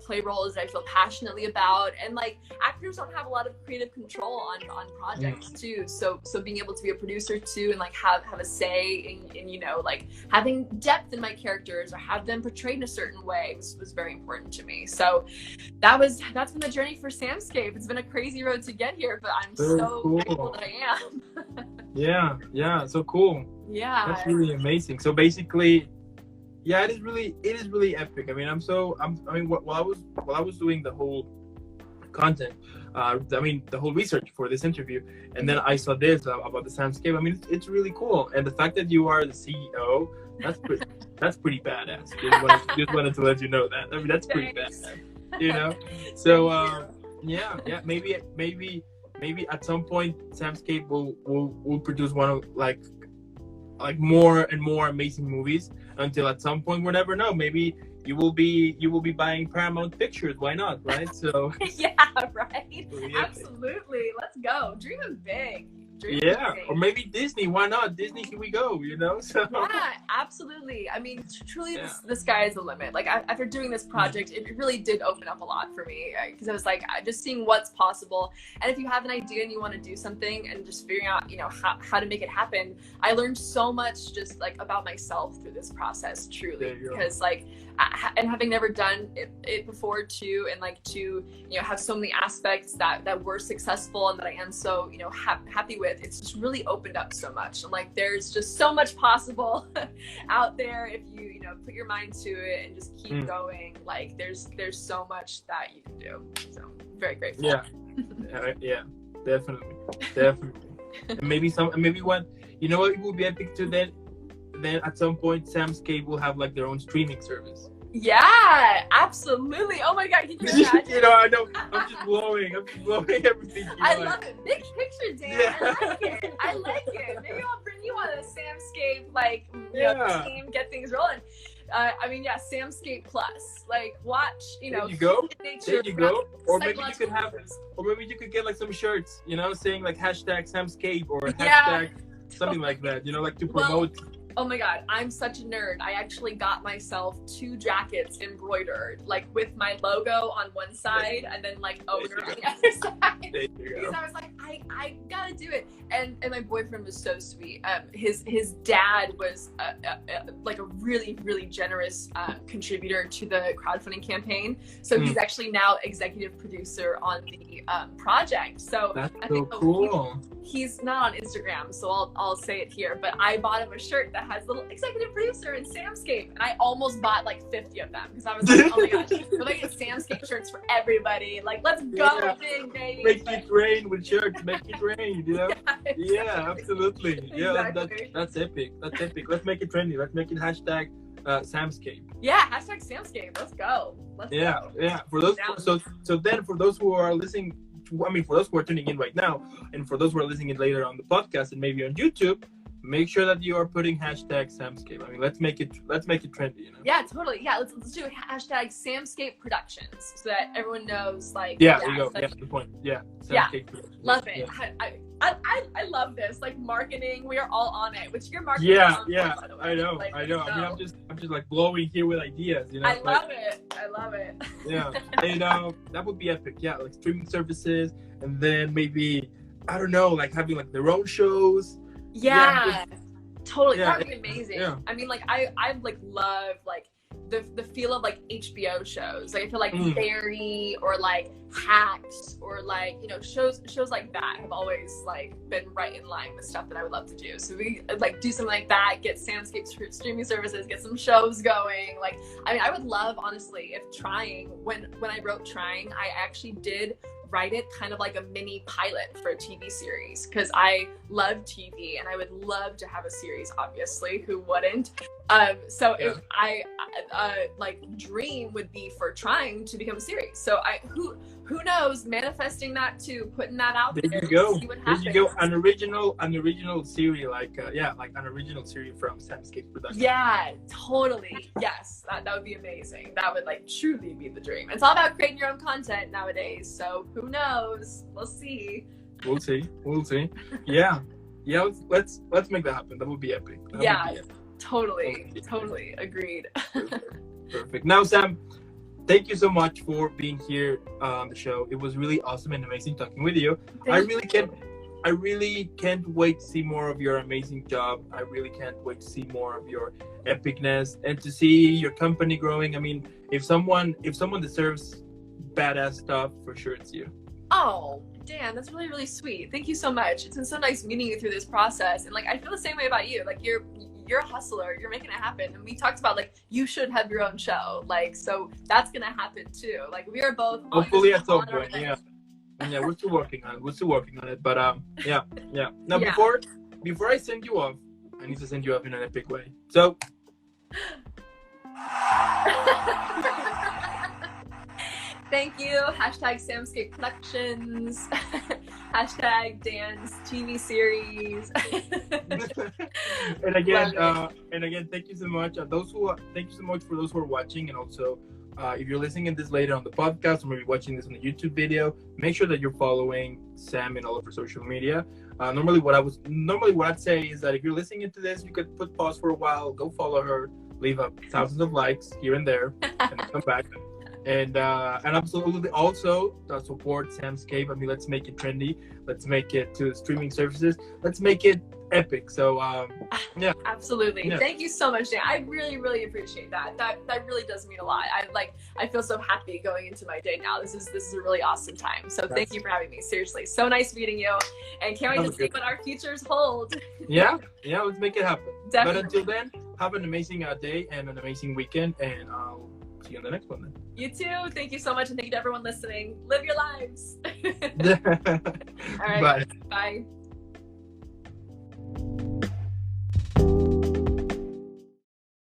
B: play roles that I feel passionately about, and like actors don't have a lot of creative control on projects too. So being able to be a producer too, and like have a say in you know, like having depth in my characters or have them portrayed in a certain way was very important to me. So that's been the journey for Samscape. It's been a crazy road to get here, but I'm so grateful that I am.
A: yeah, so cool.
B: Yeah,
A: that's really amazing. So basically, yeah, it is really epic. I mean, while I was doing the whole content, I mean, the whole research for this interview, and then I saw this about the Samscape. I mean, it's really cool, and the fact that you are the CEO, that's pretty badass. Just wanted to let you know that. I mean, that's pretty badass, you know. So yeah, maybe at some point Samscape will produce one of like more and more amazing movies, until at some point, we'll never know, maybe you will be buying Paramount Pictures. Why not, right? So
B: yeah, right. So, yeah. Absolutely, let's go, dreaming big.
A: Or maybe Disney. Why not? Disney, here we go, you know? So
B: yeah, absolutely. I mean, truly, the sky is the limit. Like after doing this project, it really did open up a lot for me, because I was like just seeing what's possible. And if you have an idea and you want to do something, and just figuring out, you know, how to make it happen, I learned so much just like about myself through this process, truly, because like and having never done it before too, and like to, you know, have so many aspects that were successful and that I am so, you know, happy with, it's just really opened up so much. And like there's just so much possible out there if you know, put your mind to it and just keep going. Like there's so much that you can do. So I'm very grateful.
A: Yeah, definitely. And maybe one, you know what, it would be epic too, then at some point Samscape will have like their own streaming service.
B: Yeah, absolutely. Oh my God, can you imagine?
A: You know, I know, I'm just blowing everything.
B: I love it. Big picture, Dan.
A: Yeah.
B: I like it. Maybe I'll bring you on a Samscape, like, you know, team, get things rolling. I mean, yeah, Samscape Plus. Like, watch, you know.
A: There you go. Or maybe you could have, or maybe you could get like some shirts, you know, saying like hashtag Samscape or hashtag something like that, you know, like to promote.
B: Oh my God, I'm such a nerd. I actually got myself 2 jackets embroidered, like with my logo on one side and then like owner on the other side. Because I was like, I gotta do it. And my boyfriend was so sweet. His dad was like a really, really generous contributor to the crowdfunding campaign. So he's actually now executive producer on the project. So
A: that's
B: I
A: so
B: think
A: cool.
B: He's not on Instagram, so I'll say it here, but I bought him a shirt that has little executive producer and Samscape, and I almost bought like 50 of them because I was like, oh my gosh, we're gonna get Samscape shirts for everybody. Like, let's go big, baby.
A: Make it rain with shirts. Make it rain, you know? Yeah, absolutely. Yeah,
B: Exactly.
A: that's epic. That's epic. Let's make it trendy. Let's make it hashtag Samscape.
B: Yeah, hashtag Samscape. Let's go. Let's go.
A: Yeah. For those, so then for those who are listening, I mean, for those who are tuning in right now, and for those who are listening in later on the podcast and maybe on YouTube, make sure that you are putting hashtag Samscape. I mean, let's make it trendy, you know?
B: Yeah, totally. Yeah, let's do hashtag Samscape Productions so that everyone knows, like.
A: Yeah, there you go. Yeah, good point. Yeah.
B: Samscape Productions. Love it. Yeah. I love this. Like marketing, we are all on it. Which your marketing.
A: Yeah.
B: By the way.
A: I know.
B: Like,
A: I mean, I'm just like blowing here with ideas, you know?
B: I love it.
A: Yeah. And that would be epic. Yeah, like streaming services, and then maybe, I don't know, like having like their own shows.
B: Yeah, totally.
A: Yeah,
B: That would be amazing.
A: Yeah.
B: I mean, like I like love like the feel of like HBO shows. Like I feel like Barry or like Hacks or like, you know, shows like that have always like been right in line with stuff that I would love to do. So we like do something like that, get Samscape streaming services, get some shows going. Like, I mean, I would love, honestly, if Trying, when I wrote Trying, I actually did write it kind of like a mini pilot for a TV series because I love TV and I would love to have a series, obviously, who wouldn't? So if I like dream would be for Trying to become a series. So who knows, manifesting that too, putting that out there.
A: There you go.
B: See what happens.
A: There you go. An original series, like an original series from Samscape Productions.
B: Yeah, totally. Yes, that would be amazing. That would like truly be the dream. It's all about creating your own content nowadays. So who knows? We'll see.
A: We'll see. Yeah. Let's make that happen. That would be epic.
B: Totally agreed.
A: Perfect. Now, Sam, thank you so much for being here on the show. It was really awesome and amazing talking with you. I really can't wait to see more of your amazing job. I really can't wait to see more of your epicness and to see your company growing. I mean, if someone deserves badass stuff, for sure it's you.
B: Oh, Dan, that's really, really sweet. Thank you so much. It's been so nice meeting you through this process. And like, I feel the same way about you. Like, you're a hustler. You're making it happen. And we talked about like, you should have your own show. Like, so that's going to happen too. Like, we are both.
A: Hopefully at some point. Yeah, we're still working on it. But yeah. Now, before I send you off, I need to send you off in an epic way. So.
B: Thank you. Hashtag Samscape Productions. Hashtag Dan's TV series.
A: and again, thank you so much. Thank you so much for those who are watching, and also if you're listening to this later on the podcast or maybe watching this on the YouTube video, make sure that you're following Sam in all of her social media. Normally what I'd say is that if you're listening to this, you could put pause for a while, go follow her, leave up thousands of likes here and there, and come back. And absolutely also support Samscape. I mean, let's make it trendy. Let's make it to streaming services. Let's make it epic. So yeah,
B: Absolutely.
A: yeah,
B: Thank you so much, Dan. I really, really appreciate that. That really does mean a lot. I feel so happy going into my day now. This is a really awesome time. So thank you for having me. Seriously. So nice meeting you. And can't wait to see what our futures hold.
A: Yeah, let's make it happen.
B: Definitely.
A: But until then, have an amazing day and an amazing weekend, and I'll see you on the next one then.
B: You too. Thank you so much, and thank you to everyone listening. Live your lives. All right.
A: Bye.
B: Bye.